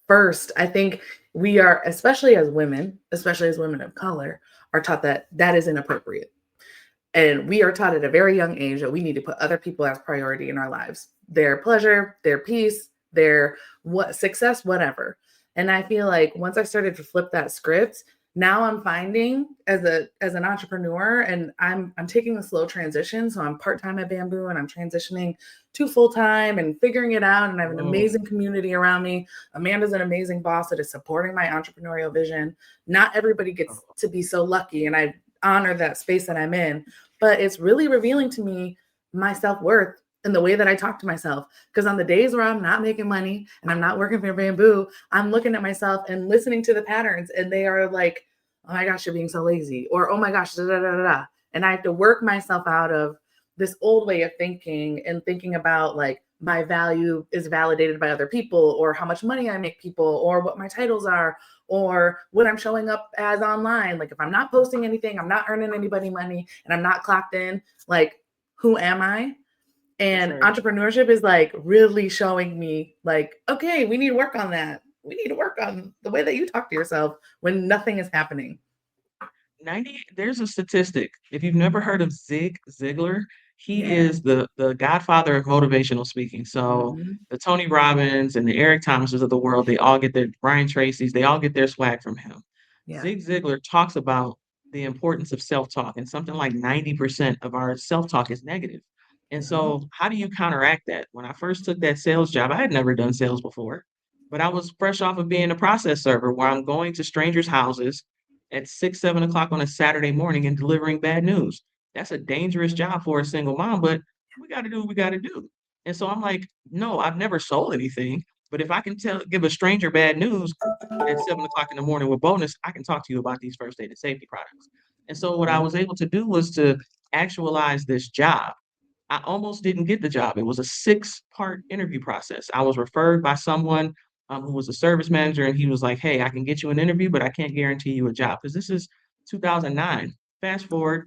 first. I think we are, especially as women of color, are taught that that is inappropriate. And we are taught at a very young age that we need to put other people as priority in our lives, their pleasure, their peace, their what success, whatever. And I feel like once I started to flip that script, now I'm finding as an entrepreneur, and I'm taking a slow transition. So I'm part-time at Bamboo and I'm transitioning to full-time and figuring it out. And I have an Oh, amazing community around me. Amanda's an amazing boss that is supporting my entrepreneurial vision. Not everybody gets oh, to be so lucky, and I honor that space that I'm in, but it's really revealing to me my self-worth and the way that I talk to myself. Because on the days where I'm not making money and I'm not working for Bamboo, I'm looking at myself and listening to the patterns, and they are like, oh my gosh, you're being so lazy, or oh my gosh, da da da da da. And I have to work myself out of this old way of thinking and thinking about like my value is validated by other people, or how much money I make people, or what my titles are, or what I'm showing up as online. Like if I'm not posting anything, I'm not earning anybody money, and I'm not clocked in, like who am I? that's And right. entrepreneurship is like really showing me like, okay, we need to work on that. We need to work on the way that you talk to yourself when nothing is happening. 90, there's a statistic. If you've never heard of Zig Ziglar, he Yeah. is the godfather of motivational speaking. So Mhm. the Tony Robbins and the Eric Thomases of the world, they all get their Brian Tracy's, they all get their swag from him. Yeah. Zig Ziglar talks about the importance of self-talk, and something like 90% of our self-talk is negative. And Mhm. so how do you counteract that? When I first took that sales job, I had never done sales before, but I was fresh off of being a process server where I'm going to strangers' houses at 6, 7 o'clock on a Saturday morning and delivering bad news. That's a dangerous job for a single mom, but we got to do what we got to do. And so I'm like, no, I've never sold anything, but if I can give a stranger bad news at 7 o'clock in the morning with bonus, I can talk to you about these first aid and safety products. And so what I Mhm. was able to do was to actualize this job. I almost didn't get the job. It was a 6-part interview process. I was referred by someone who was a service manager, and he was like, "Hey, I can get you an interview, but I can't guarantee you a job because this is 2009." Fast forward,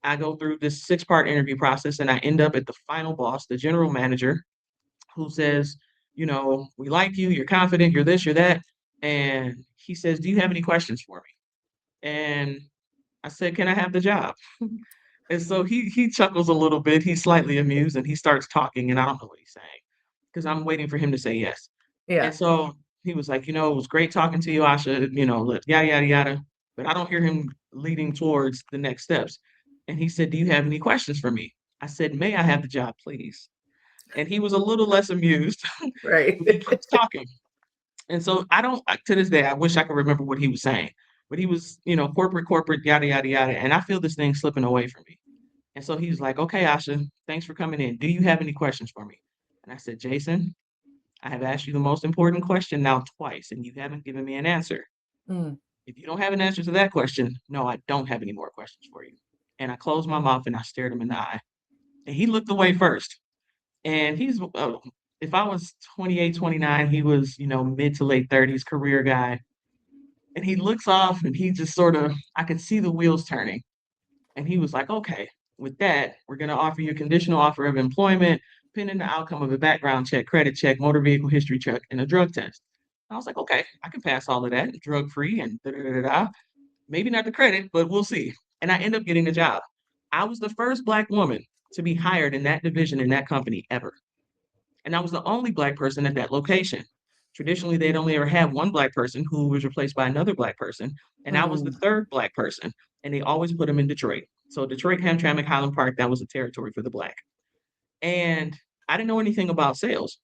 I go through this 6-part interview process, and I end up at the final boss, the general manager, who says, "We like you. You're confident. You're this. You're that." And he says, "Do you have any questions for me?" And I said, "Can I have the job?" And so he chuckles a little bit. He's slightly amused and he starts talking, and I don't know what he's saying because I'm waiting for him to say yes. And Yeah. so he was like, it was great talking to you, Asha, yada, yada, yada. But I don't hear him leading towards the next steps. And he said, do you have any questions for me? I said, may I have the job, please? And he was a little less amused, Right. but he keeps talking. And so to this day, I wish I could remember what he was saying. But he was, corporate, yada, yada, yada. And I feel this thing slipping away from me. And so he was like, okay, Asha, thanks for coming in. Do you have any questions for me? And I said, Jason, I have asked you the most important question now twice, and you haven't given me an answer. Mm, If you don't have an answer to that question, no, I don't have any more questions for you. And I closed my mouth and I stared him in the eye. And he looked away first. And if I was 28, 29, he was, mid to late 30s, career guy. And he looks off and he just sort of, I could see the wheels turning. And he was like, okay, with that, we're going to offer you a conditional offer of employment, pending the outcome of a background check, credit check, motor vehicle history check, and a drug test. I was like, okay, I can pass all of that, drug free and da da da da. Maybe not the credit, but we'll see. And I end up getting the job. I was the first Black woman to be hired in that division in that company ever. And I was the only Black person at that location. Traditionally, they'd only ever had one Black person who was replaced by another Black person. And I was the mm, third Black person. And they always put them in Detroit. So Detroit, Hamtramck, Highland Park, that was the territory for the Black. And I didn't know anything about sales.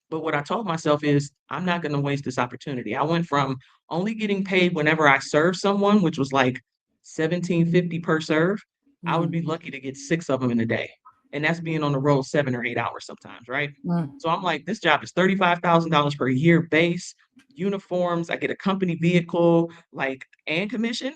But what I told myself is, I'm not going to waste this opportunity. I went from only getting paid whenever I served someone, which was like 17.50 per serve. I would mm, be lucky to get 6 of them in a day. And that's being on the road 7 or 8 hours sometimes, right? mm, So I'm like, this job is $35,000 per year base, uniforms, I get a company vehicle, like, and commission,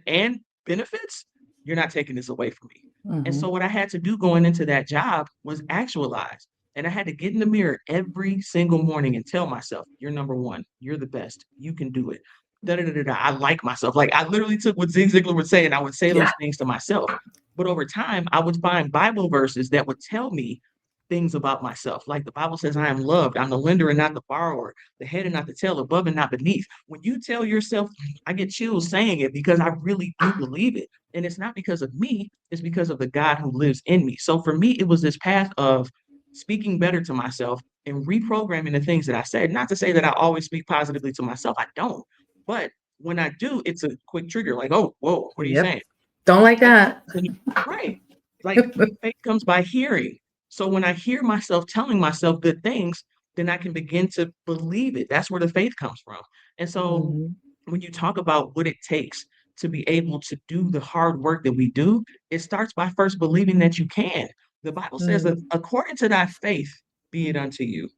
and benefits. You're not taking this away from me. And mhm, so what I had to do going into that job was actualize. And I had to get in the mirror every single morning and tell myself, you're number one. You're the best. You can do it. Da, da, da, da, da. I like myself. Like, I literally took what Zig Ziglar would say and I would say yeah. those things to myself. But over time, I would find Bible verses that would tell me things about myself. Like the Bible says, I am loved. I'm the lender and not the borrower, the head and not the tail, above and not beneath. When you tell yourself, I get chills saying it because I really do believe it. And it's not because of me, it's because of the God who lives in me. So for me, it was this path of speaking better to myself and reprogramming the things that I said. Not to say that I always speak positively to myself, I don't. But when I do, it's a quick trigger like, oh, whoa, what are you Yep. saying? Don't like Like, that. right. Like faith comes by hearing. So when I hear myself telling myself good things, then I can begin to believe it. That's where the faith comes from. And so Mhm, when you talk about what it takes to be able to do the hard work that we do, it starts by first believing that you can. The Bible says that mm, according to thy faith, be it unto you.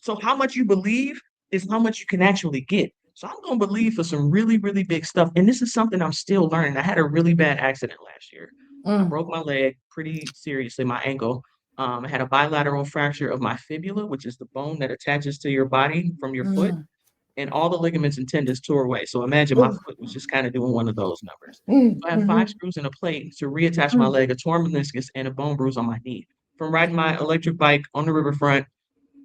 So how much you believe is how much you can actually get. So I'm going to believe for some really, really big stuff. And this is something I'm still learning. I had a really bad accident last year. I mm, broke my leg pretty seriously, my ankle. I had a bilateral fracture of my fibula, which is the bone that attaches to your body from your foot, mm. and all the ligaments and tendons tore away. So imagine my Ooh, foot was just kind of doing one of those numbers. mm, So I have 5 mhm, screws and a plate to reattach my mm, leg, a torn meniscus, and a bone bruise on my knee. From riding my electric bike on the riverfront,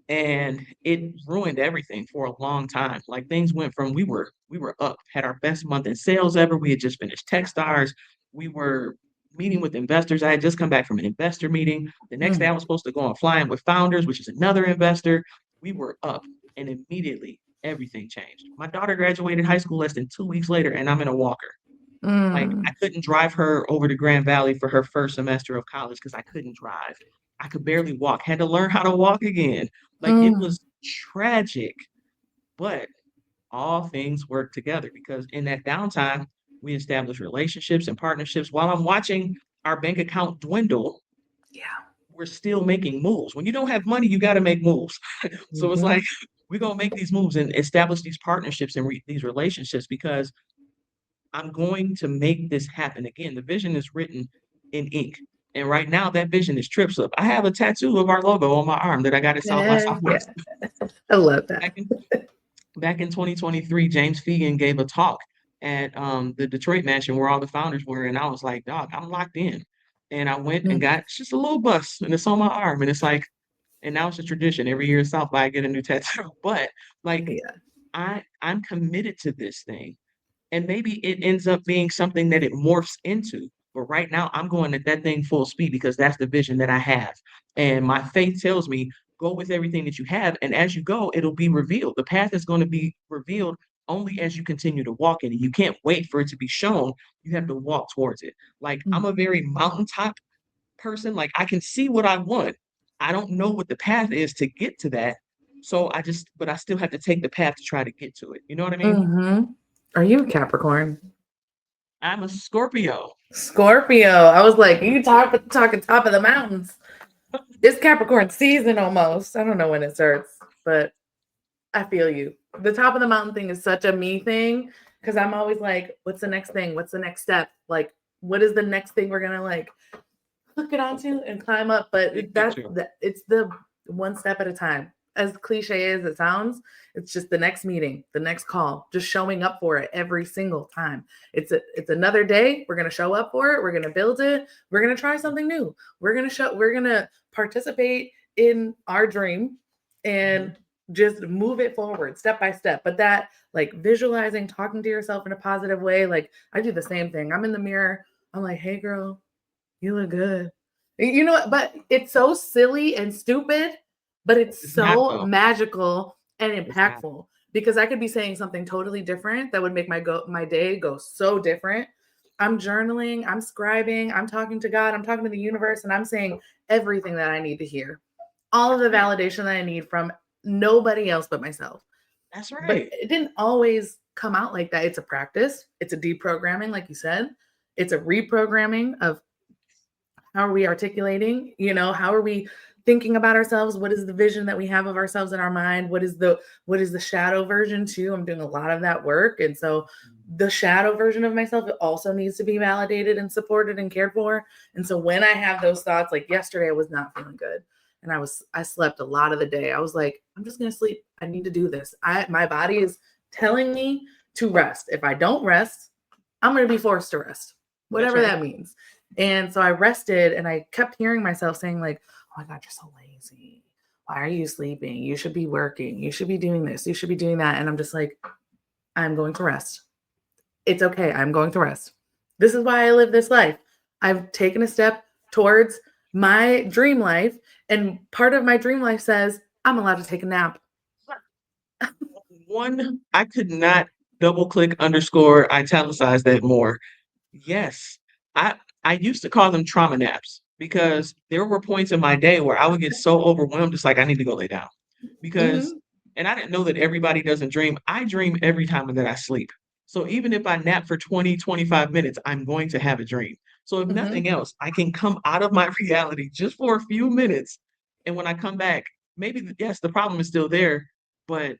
and it ruined everything for a long time. Like things went from we were up, had our best month in sales ever. We had just finished Techstars. We were meeting with investors. I had just come back from an investor meeting. The next day I mm, was supposed to go on flying with founders, which is another investor. We were up, and immediately everything changed. My daughter graduated high school less than 2 weeks later, and I'm in a walker. Like, I mm, couldn't drive her over to Grand Valley for her first semester of college because I couldn't drive. I could barely walk, had to learn how to walk again. Like, it mm. was tragic, but all things work together because in that downtime, we established relationships and partnerships. While I'm watching our bank account dwindle, Yeah. we're still making moves. When you don't have money, you got to make moves. So it's Mhm, like, we're going to make these moves and establish these partnerships and these relationships because I'm going to make this happen. Again, the vision is written in ink. And right now, that vision is TripSlip. I have a tattoo of our logo on my arm that I got at South by yeah, yeah. Southwest. I love Back that. in, back in 2023, James Fegan gave a talk at the Detroit mansion where all the founders were. And I was like, dog, I'm locked in. And I went and Mm, got it's just a little bust and it's on my arm. And it's like, and now it's a tradition. Every year at South by, I get a new tattoo. But like, yeah. I'm committed to this thing. And maybe it ends up being something that it morphs into. But right now, I'm going at that thing full speed because that's the vision that I have. And my faith tells me go with everything that you have. And as you go, it'll be revealed. The path is going to be revealed only as you continue to walk in it. You can't wait for it to be shown. You have to walk towards it. Like I'm a very mountaintop person. Like I can see what I want. I don't know what the path is to get to that. So but I still have to take the path to try to get to it. You know what I mean? Mm-hmm. Are you a Capricorn? I'm a Scorpio. Scorpio. I was like, you talking top of the mountains. It's Capricorn season almost. I don't know when it starts, but I feel you. The top of the mountain thing is such a me thing because I'm always like, what's the next thing? What's the next step? Like, what is the next thing we're gonna like hook it onto and climb up? But Big picture. it's the one step at a time. As cliche as it sounds, it's just the next meeting, the next call, just showing up for it every single time. It's another day. We're gonna show up for it. We're gonna build it. We're gonna try something new. We're gonna participate in our dream and just move it forward step by step. But that like visualizing, talking to yourself in a positive way, like I do the same thing. I'm in the mirror. I'm like, hey girl, you look good. You know what? But it's so silly and stupid, but it's It's not so though. magical and It's not. impactful because I could be saying something totally different that would make my day go so different. I'm journaling, I'm scribing, I'm talking to God, I'm talking to the universe, and I'm saying everything that I need to hear. All of the Right. validation that I need from nobody else but myself. That's But right. it didn't always come out like that. It's a practice, it's a deprogramming, like you said. It's a reprogramming of how are we articulating, how are we thinking about ourselves, what is the vision that we have of ourselves in our mind, what is the shadow version too. I'm doing a lot of that work, and so the shadow version of myself, it also needs to be validated and supported and cared for. And so when I have those thoughts, like yesterday I was not feeling good and I slept a lot of the day. I was like, I'm just going to sleep. I need to do this. My body is telling me to rest. If I don't rest, I'm going to be forced to rest, That's whatever right. that means. And so I rested and I kept hearing myself saying, like, oh my God, you're so lazy. Why are you sleeping? You should be working. You should be doing this. You should be doing that. And I'm just like, I'm going to rest. It's okay. I'm going to rest. This is why I live this life. I've taken a step towards my dream life. And part of my dream life says I'm allowed to take a nap. One, I could not double click underscore italicize that more. Yes. I I used to call them trauma naps because there were points in my day where I would get so overwhelmed, it's like I need to go lay down. Because Mm-hmm. and I didn't know that everybody doesn't dream. I dream every time that I sleep. So even if I nap for 20, 25 minutes, I'm going to have a dream. So if Mm-hmm. nothing else, I can come out of my reality just for a few minutes. And when I come back, maybe yes, the problem is still there, but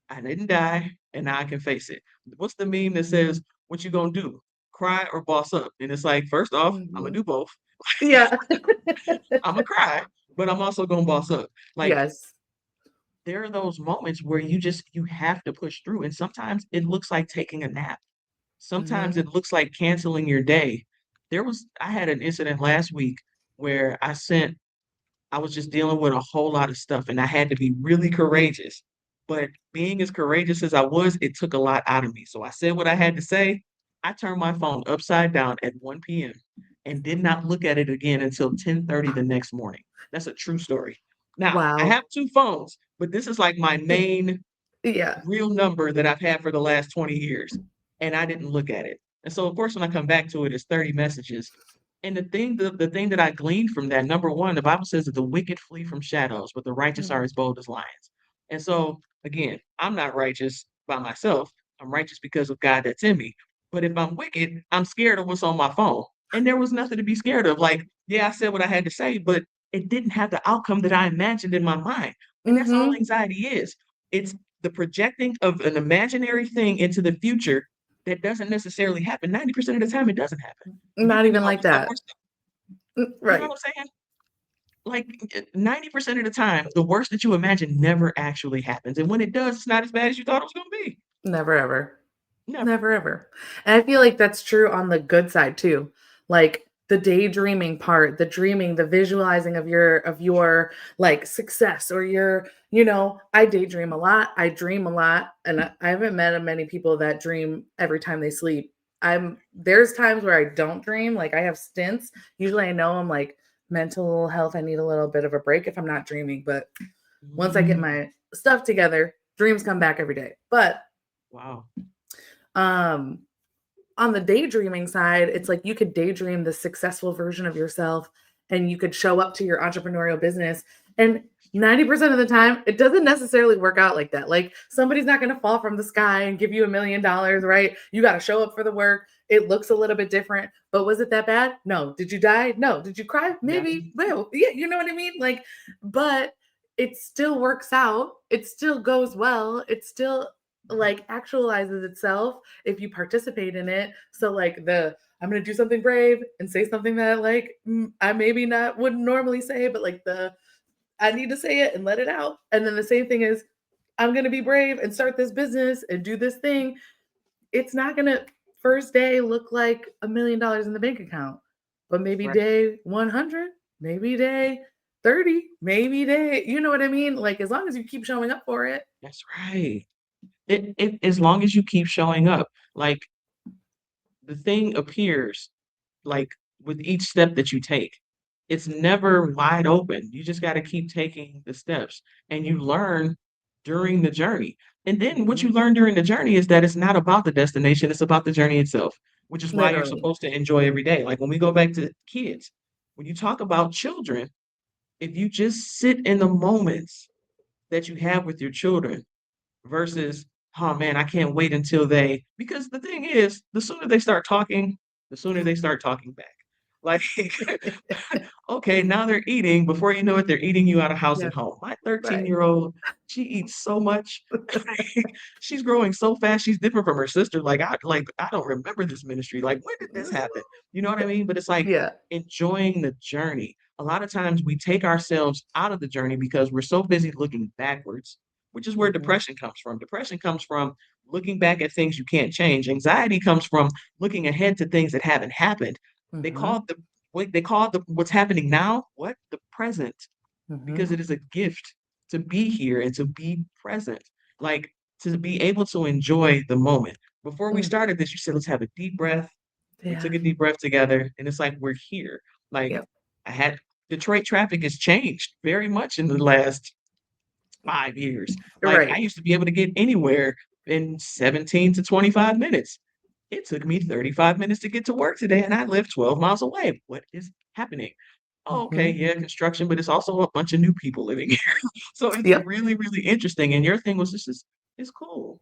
I didn't die and now I can face it. What's the meme that says, what you gonna do? Cry or boss up? And it's like, first off, I'm gonna Mm-hmm. do both. Yeah. I'm gonna cry, but I'm also gonna boss up. Like Yes. there are those moments where you have to push through. And sometimes it looks like taking a nap. Sometimes Mm-hmm. it looks like canceling your day. I had an incident last week where I was just dealing with a whole lot of stuff and I had to be really courageous. But being as courageous as I was, it took a lot out of me. So I said what I had to say. I turned my phone upside down at 1 p.m. and did not look at it again until 10:30 the next morning. That's a true story. Now, I Wow. have two phones, but this is like my main Yeah. real number that I've had for the last 20 years, and I didn't look at it. And so, of course, when I come back to it, it's 30 messages. And the thing that I gleaned from that, number one, the Bible says that the wicked flee from shadows, but the righteous are Mm-hmm. as bold as lions. And so, again, I'm not righteous by myself. I'm righteous because of God that's in me. But if I'm wicked, I'm scared of what's on my phone. And there was nothing to be scared of. Like, yeah, I said what I had to say, but it didn't have the outcome that I imagined in my mind. And that's all Mm-hmm. anxiety is. It's the projecting of an imaginary thing into the future that doesn't necessarily happen. 90% of the time, it doesn't happen. You Not even know, like that. you know Right. what I'm saying? Like 90% of the time, the worst that you imagine never actually happens. And when it does, it's not as bad as you thought it was going to be. Never ever. Never. Never ever. And I feel like that's true on the good side too. Like the daydreaming part, the dreaming, the visualizing of your like success or I daydream a lot. I dream a lot. And I haven't met many people that dream every time they sleep. There's times where I don't dream. Like I have stints. Usually I know I'm like mental health. I need a little bit of a break if I'm not dreaming, but Once I get Mm, my stuff together, dreams come back every day. But wow. um on the daydreaming side, it's like you could daydream the successful version of yourself and you could show up to your entrepreneurial business. And 90% of the time, it doesn't necessarily work out like that. Like somebody's not going to fall from the sky and give you $1 million, right? You got to show up for the work. It looks a little bit different, but was it that bad? No. Did you die? No. Did you cry? Yeah. Maybe. Well, yeah, you know what I mean? Like, but it still works out. It still goes well. It still like actualizes itself if you participate in it. So like I'm gonna do something brave and say something that like I maybe not wouldn't normally say, but like I need to say it and let it out. And then the same thing is I'm gonna be brave and start this business and do this thing. It's not gonna first day look like $1 million in the bank account, but maybe Right. day 100, maybe day 30, maybe day, you know what I mean? Like as long as you keep showing up for it. That's right. It as long as you keep showing up, like the thing appears like with each step that you take. It's never wide open. You just got to keep taking the steps and you learn during the journey. And then what you Mhm. learn during the journey is that it's not about the destination, it's about the journey itself, which is why you're Literally. supposed to enjoy every day. Like when we go back to kids, when you talk about children, if you just sit in the moments that you have with your children, versus, oh man, I can't wait until because the thing is, the sooner they start talking, the sooner they start talking back. Like, okay, now they're eating. Before you know it, they're eating you out of house Yeah. and home. My Right. 13-year-old, she eats so much. She's growing so fast. She's different from her sister. I don't remember this ministry. Like, when did this happen? You know what I mean? But it's like Yeah. enjoying the journey. A lot of times we take ourselves out of the journey because we're so busy looking backwards, which is where Mhm. depression comes from. Depression comes from looking back at things you can't change. Anxiety comes from looking ahead to things that haven't happened. They call Mhm. it what's happening now, what? The present, because Mhm. it is a gift to be here and to be present. Like to be able to enjoy the moment. Before we Mm. started this, you said, let's have a deep breath. We Yeah. took a deep breath together, and it's like we're here. Like Yep. I had Detroit traffic has changed very much in the last 5 years. Like I Right. used to be able to get anywhere in 17 to 25 minutes. It took me 35 minutes to get to work today, and I live 12 miles away. What is happening? Oh, okay, Mhm. yeah, construction, but it's also a bunch of new people living here. So it's Yep. really, really interesting. And your thing was this is it's cool.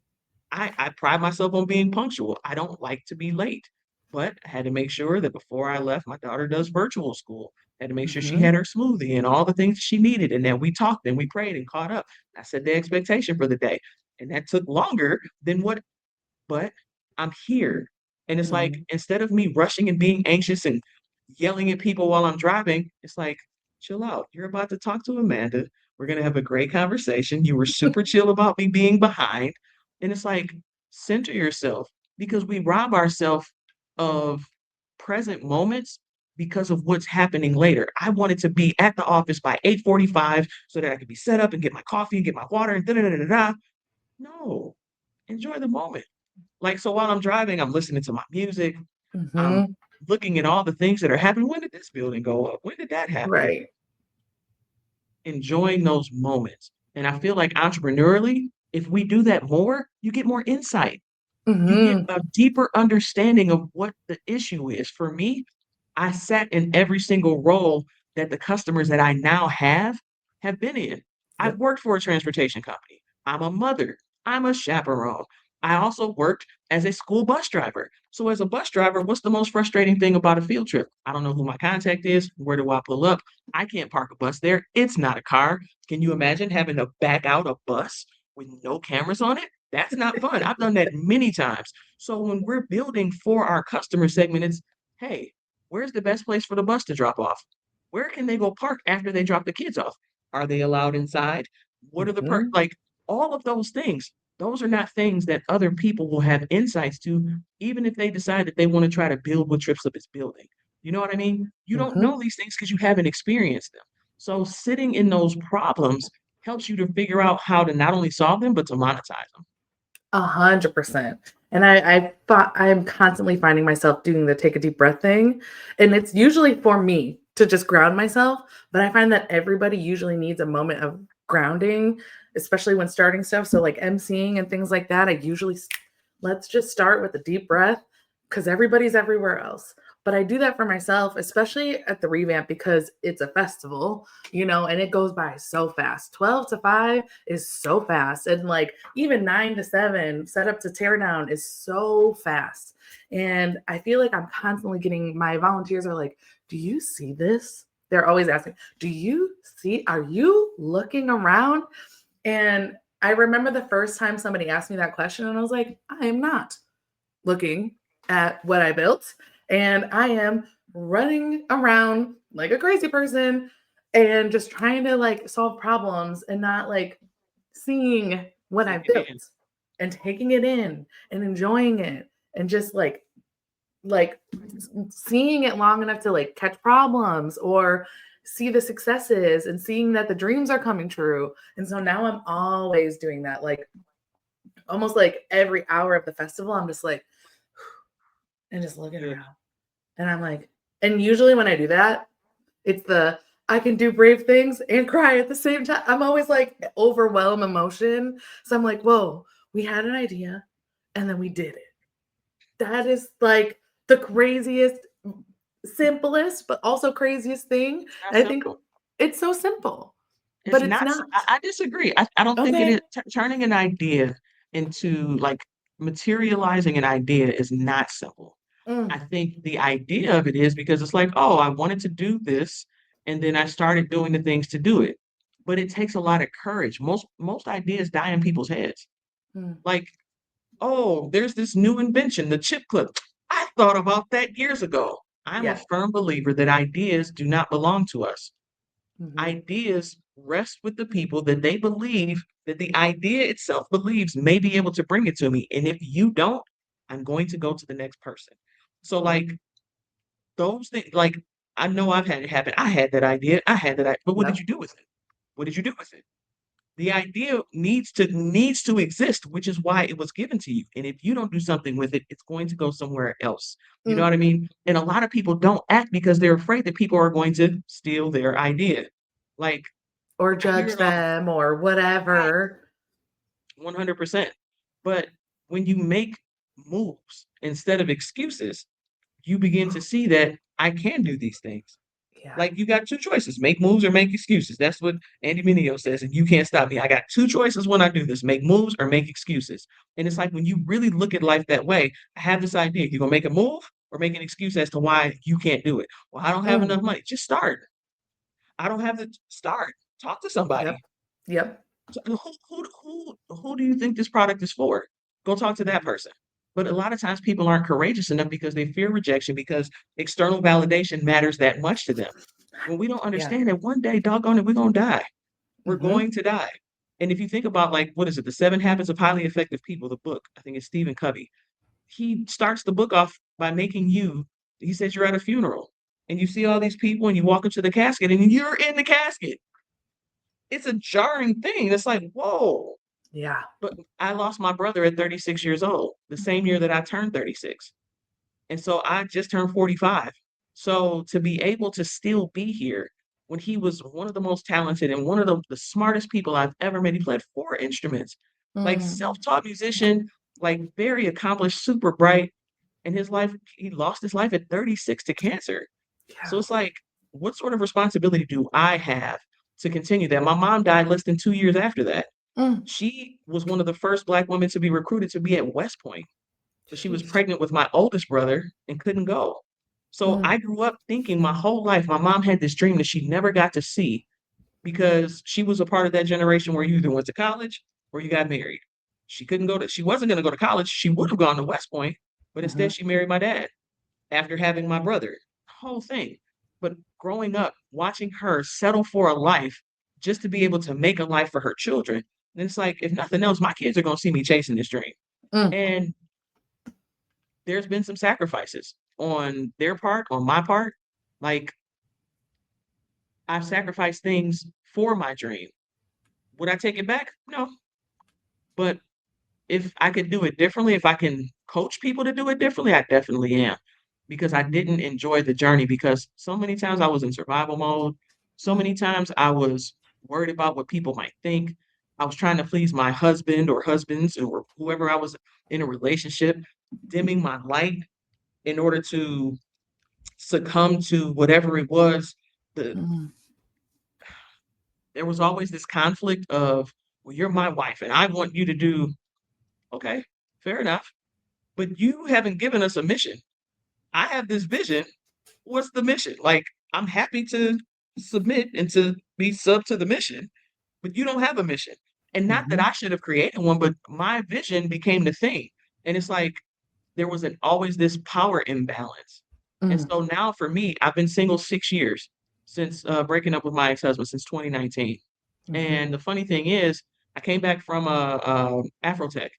I pride myself on being punctual. I don't like to be late, but I had to make sure that before I left, my daughter does virtual school. I had to make sure she Mhm. had her smoothie and all the things she needed. And then we talked and we prayed and caught up. I set the expectation for the day. And that took longer than what, but I'm here. And it's like, Mhm. instead of me rushing and being anxious and yelling at people while I'm driving, it's like, chill out. You're about to talk to Amanda. We're going to have a great conversation. You were super chill about me being behind. And it's like, center yourself because we rob ourselves of present moments because of what's happening later. I wanted to be at the office by 8:45 so that I could be set up and get my coffee and get my water and da da da da da. No, enjoy the moment. Like, so while I'm driving, I'm listening to my music. I'm Mhm. looking at all the things that are happening. When did this building go up? When did that happen? Right. Enjoying those moments. And I feel like entrepreneurially, if we do that more, you get more insight. You get Mhm. a deeper understanding of what the issue is. For me, I sat in every single role that the customers that I now have been in. I've Yep. worked for a transportation company. I'm a mother. I'm a chaperone. I also worked as a school bus driver. So, as a bus driver, what's the most frustrating thing about a field trip? I don't know who my contact is. Where do I pull up? I can't park a bus there. It's not a car. Can you imagine having to back out a bus with no cameras on it? That's not fun. I've done that many times. So, when we're building for our customer segment, it's hey, where's the best place for the bus to drop off? Where can they go park after they drop the kids off? Are they allowed inside? What are the Mhm. like all of those things? Those are not things that other people will have insights to, even if they decide that they want to try to build what TripSlip is building. You know what I mean? You don't Mhm. know these things because you haven't experienced them. So sitting in those problems helps you to figure out how to not only solve them, but to monetize them. 100%. And I'm constantly finding myself doing the take a deep breath thing. And it's usually for me to just ground myself. But I find that everybody usually needs a moment of grounding, especially when starting stuff. So like emceeing and things like that, I usually let's just start with a deep breath because everybody's everywhere else. But I do that for myself, especially at the revamp because it's a festival, and it goes by so fast. 12 to 5 is so fast. And like even 9 to 7, set up to tear down is so fast. And I feel like I'm constantly getting my volunteers are like, do you see this? They're always asking, do you see, are you looking around? And I remember the first time somebody asked me that question, and I was like, I am not looking at what I built. And I am running around like a crazy person and just trying to like solve problems and not like seeing what I Take it in. built and taking it in and enjoying it and just like seeing it long enough to like catch problems or see the successes and seeing that the dreams are coming true. And so now I'm always doing that, like almost like every hour of the festival, I'm just like, and just looking Yeah. around. And I'm like, and usually when I do that, it's the I can do brave things and cry at the same time. I'm always like overwhelm emotion. So I'm like, whoa, we had an idea and then we did it. That is like the craziest, simplest, but also craziest thing. It's not And I think simple. it's so simple, It's but it's not. not. I disagree. I don't think it is. Okay. Turning an idea into like materializing an idea is not simple. I Mm, think the idea of it is because it's like, oh, I wanted to do this, and then I started doing the things to do it. But it takes a lot of courage. Most ideas die in people's heads. mm, Like, oh, there's this new invention, the chip clip. I thought about that years ago. I'm a yeah. firm believer that ideas do not belong to us. Hmm. Ideas rest with the people that they believe that the idea itself believes may be able to bring it to me. And if you don't, I'm going to go to the next person. So like those things, like I know I've had it happen. I had that idea. I had that, but what did Yep. you do with it? What did you do with it? The idea needs to exist, which is why it was given to you. And if you don't do something with it, it's going to go somewhere else. You know Mm. what I mean? And a lot of people don't act because they're afraid that people are going to steal their idea. Like Or I hear judge it all them or right, whatever. 100%. But when you make moves instead of excuses, you begin to see that I can do these things. Yeah. Like you got two choices: make moves or make excuses. That's what Andy Mineo says, and you can't stop me. I got two choices when I do this: make moves or make excuses. And it's like when you really look at life that way, I have this idea. You're gonna make a move or make an excuse as to why you can't do it. Well, I don't have Mm. enough money. Just start. I don't have the start. Talk to somebody. Yep. Yep. So who do you think this product is for? Go talk to that person. But a lot of times people aren't courageous enough because they fear rejection because external validation matters that much to them. When we don't Yeah. understand that one day, doggone it, we're gonna die. We're Hmm. going to die. And if you think about like what is it, The Seven Habits of Highly Effective People, the book, I think it's Stephen Covey. He starts the book off by making you, he says you're at a funeral and you see all these people and you walk into the casket and you're in the casket. It's a jarring thing. It's like, whoa. Yeah. But I lost my brother at 36 years old, the same year that I turned 36. And so I just turned 45. So to be able to still be here when he was one of the most talented and one of the smartest people I've ever met, he played four instruments, like Mm. self-taught musician, like very accomplished, super bright. And his life, he lost his life at 36 to cancer. So Yeah. it's like, what sort of responsibility do I have to continue that? My mom died less than 2 years after that. Mm. She was one of the first Black women to be recruited to be at West Point, but she was Jeez. pregnant with my oldest brother and couldn't go. So Mm. I grew up thinking my whole life my mom had this dream that she never got to see because she was a part of that generation where you either went to college or you got married. She wasn't going to go to college. She would have gone to West Point, but Hmm. instead she married my dad after having my brother. Whole thing. But growing up, watching her settle for a life just to be able to make a life for her children, then it's like, if nothing else, my kids are going to see me chasing this dream. Mm. And there's been some sacrifices on their part, on my part. Like, I've sacrificed things for my dream. Would I take it back? No. But if I could do it differently, if I can coach people to do it differently, I definitely am. Because I Hmm. didn't enjoy the journey because so many times I was in survival mode. So many times I was worried about what people might think. I was trying to please my husband or husbands or whoever I was in a relationship, dimming my light in order to succumb to whatever it was. The Mm, There was always this conflict of, well, you're my wife and I want you to do, okay, fair enough, but you haven't given us a mission. I have this vision. What's the mission? Like, I'm happy to submit and to be sub to the mission, but you don't have a mission. And not that mhm, I should have created one, but my vision became the thing. And it's like there was always this power imbalance. And mm, so now for me, I've been single 6 years since breaking up with my ex-husband since 2019. mhm, And the funny thing is, I came back from Afrotech,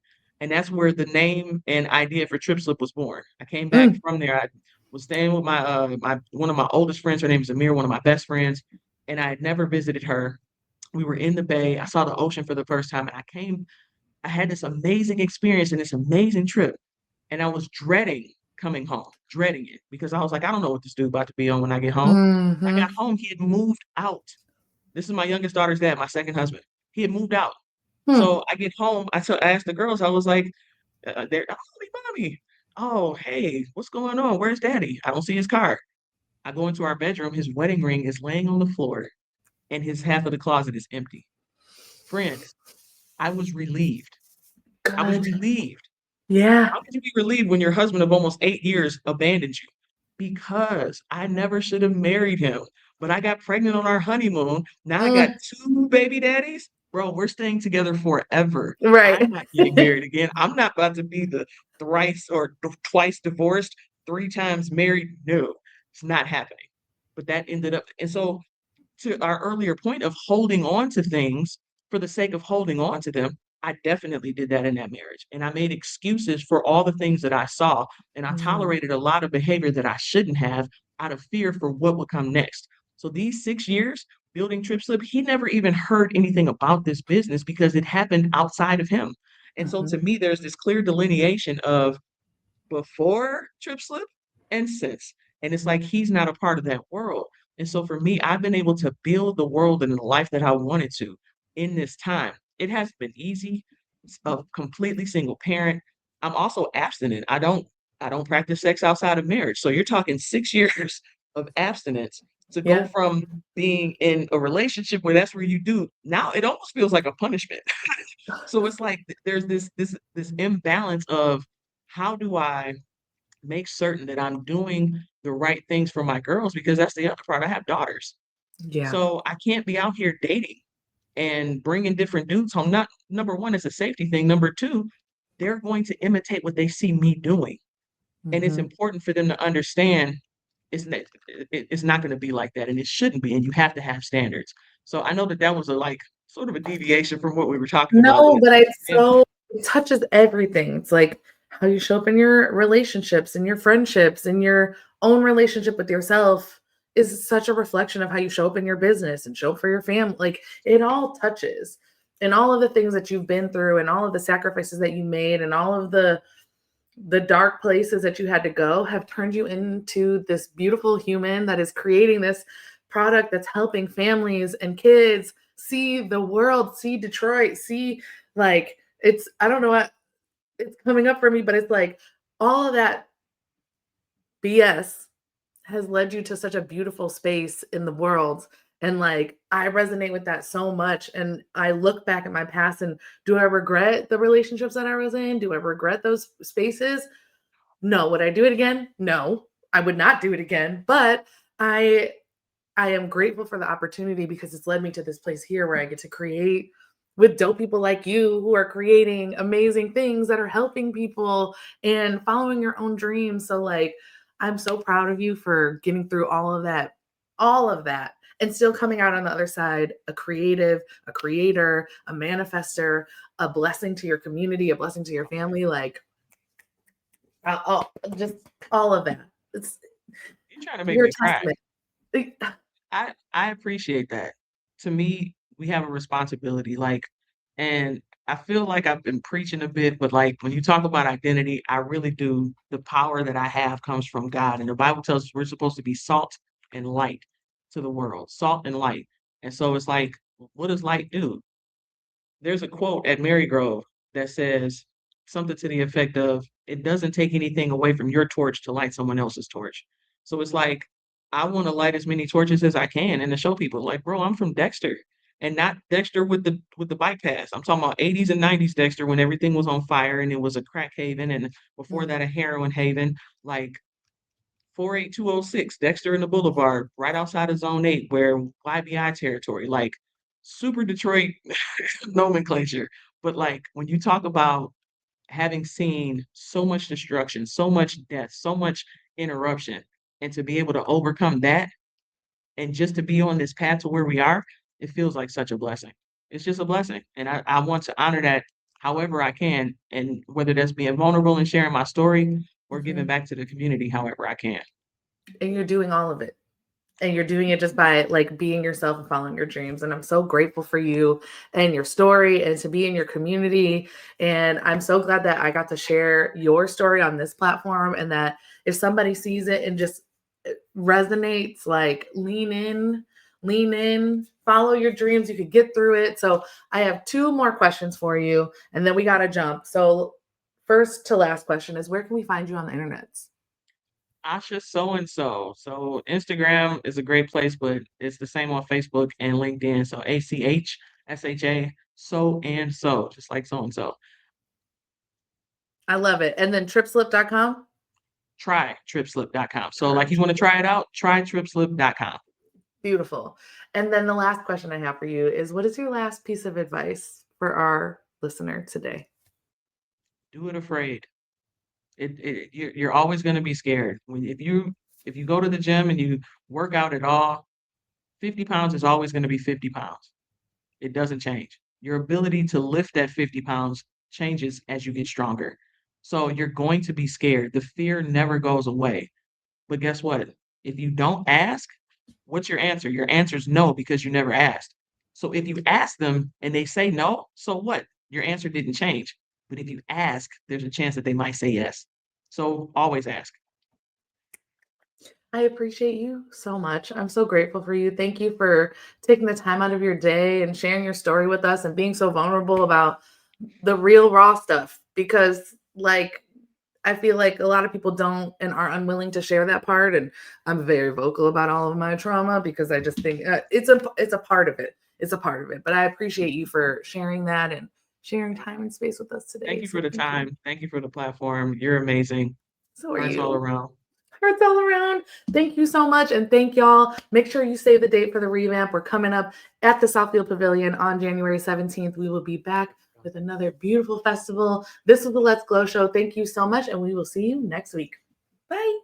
and that's where the name and idea for TripSlip was born. I came back mm. from there. I was staying with my one of my oldest friends. Her name is Amir, one of my best friends, and I had never visited her. We were in the bay. I saw the ocean for the first time, and I had this amazing experience and this amazing trip, and I was dreading coming home, dreading it because I was like, I don't know what this dude about to be on when I get home. I got Mhm. home, he had moved out. This is my youngest daughter's dad, my second husband. He had moved out. Hmm. So I get home, I asked the girls, I was like, they're, oh, mommy. Oh, hey, what's going on? Where's daddy? I don't see his car. I go into our bedroom. His wedding ring is laying on the floor, and his half of the closet is empty. Friend, I was relieved. I was Good. relieved. Yeah. How could you be relieved when your husband of almost 8 years abandoned you? Because I never should have married him. But I got pregnant on our honeymoon. Now I got Mm, two baby daddies. Bro, we're staying together forever. right. I'm not getting married again. I'm not about to be the thrice or twice divorced, three times married. No, it's not happening. But that ended up, and so to our earlier point of holding on to things for the sake of holding on to them, I definitely did that in that marriage. And I made excuses for all the things that I saw. And I Mm, tolerated a lot of behavior that I shouldn't have out of fear for what would come next. So these 6 years building TripSlip, he never even heard anything about this business because it happened outside of him. And so to mhm, me, there's this clear delineation of before TripSlip and since. And it's like he's not a part of that world. And so for me, I've been able to build the world and the life that I wanted to in this time. It hasn't been easy. It's a completely single parent. I'm also abstinent. I don't practice sex outside of marriage. So you're talking 6 years of abstinence to go yeah. from being in a relationship where that's where you do. Now it almost feels like a punishment. So it's like there's this imbalance of how do I make certain that I'm doing the right things for my girls because that's the other part. I have daughters. Yeah. So I can't be out here dating and bringing different dudes home. Not number one, it's a safety thing. Number two, they're going to imitate what they see me doing. And it's Mhm. important for them to understand it's not going to be like that and it shouldn't be. And you have to have standards. So I know that that was a like sort of a deviation from what we were talking about, No, but but it's family. so it touches everything. It's like how you show up in your relationships and your friendships and your own relationship with yourself is such a reflection of how you show up in your business and show up for your family. Like it all touches. And all of the things that you've been through and all of the sacrifices that you made and all of the dark places that you had to go have turned you into this beautiful human that is creating this product that's helping families and kids see the world, see Detroit, see like it's I don't know what it's coming up for me, but it's like all of that BS has led you to such a beautiful space in the world. And like, I resonate with that so much. And I look back at my past and do I regret the relationships that I was in? Do I regret those spaces? No. Would I do it again? No, I would not do it again. But I I am grateful for the opportunity because it's led me to this place here where I get to create with dope people like you who are creating amazing things that are helping people and following your own dreams. So like I'm so proud of you for getting through all of that and still coming out on the other side a creative, a creator, a manifester, a blessing to your community, a blessing to your family like just all of that. It's You're trying to make you're a me cry. testament. I appreciate that. To me, we have a responsibility, like, and I feel like I've been preaching a bit, but like when you talk about identity, I really do. The power that I have comes from God, and the Bible tells us we're supposed to be salt and light to the world, salt and light. And so it's like what does light do? There's a quote at Marygrove that says something to the effect of, it doesn't take anything away from your torch to light someone else's torch. So it's like, I want to light as many torches as I can and to show people, like, bro, I'm from Dexter. And not Dexter with the bike pass. I'm talking about 80s and 90s Dexter when everything was on fire and it was a crack haven, and before that a Mhm. heroin haven. Like 48206 Dexter and the Boulevard, right outside of Zone 8, where YBI territory, like super Detroit nomenclature. But like when you talk about having seen so much destruction, so much death, so much interruption, and to be able to overcome that and just to be on this path to where we are, it feels like such a blessing. It's just a blessing. And I want to honor that however I can. And whether that's being vulnerable and sharing my story or giving Mhm. back to the community however I can. And you're doing all of it. And you're doing it just by like being yourself and following your dreams. And I'm so grateful for you and your story and to be in your community. And I'm so glad that I got to share your story on this platform, and that if somebody sees it and just resonates, like lean in, follow your dreams. You could get through it. So I have two more questions for you, and then we got to jump. So first to last question is, where can we find you on the internet? Asha so and so. So Instagram is a great place, but it's the same on Facebook and LinkedIn. So ACHSHA, so and so, just like so and so. I love it. And then tripslip.com. Try tripslip.com. So Try like you want to try it out, try tripslip.com. Beautiful. And then the last question I have for you is, what is your last piece of advice for our listener today? Do it afraid. You're always going to be scared. If you go to the gym and you work out at all, 50 pounds is always going to be 50 pounds. It doesn't change. Your ability to lift that 50 pounds changes as you get stronger. So you're going to be scared. The fear never goes away. But guess what? If you don't ask, what's your answer? Your answer is no, because you never asked. So if you ask them and they say no, so what? Your answer didn't change. But if you ask, there's a chance that they might say yes. So always ask. I appreciate you so much. I'm so grateful for you. Thank you for taking the time out of your day and sharing your story with us and being so vulnerable about the real raw stuff, because like I feel like a lot of people don't and are unwilling to share that part, and I'm very vocal about all of my trauma because I just think it's a part of it. It's a part of it. But I appreciate you for sharing that and sharing time and space with us Thank today. you So for the thank you. time. Thank you for the platform. You're amazing. So are Hearts all you. around. Hearts all around. Thank you so much. And thank y'all. Make sure you save the date for the revamp. We're coming up at the Southfield Pavilion on January 17th. We will be back with another beautiful festival. This was the Let's Glow Show. Thank you so much. And we will see you next week. Bye.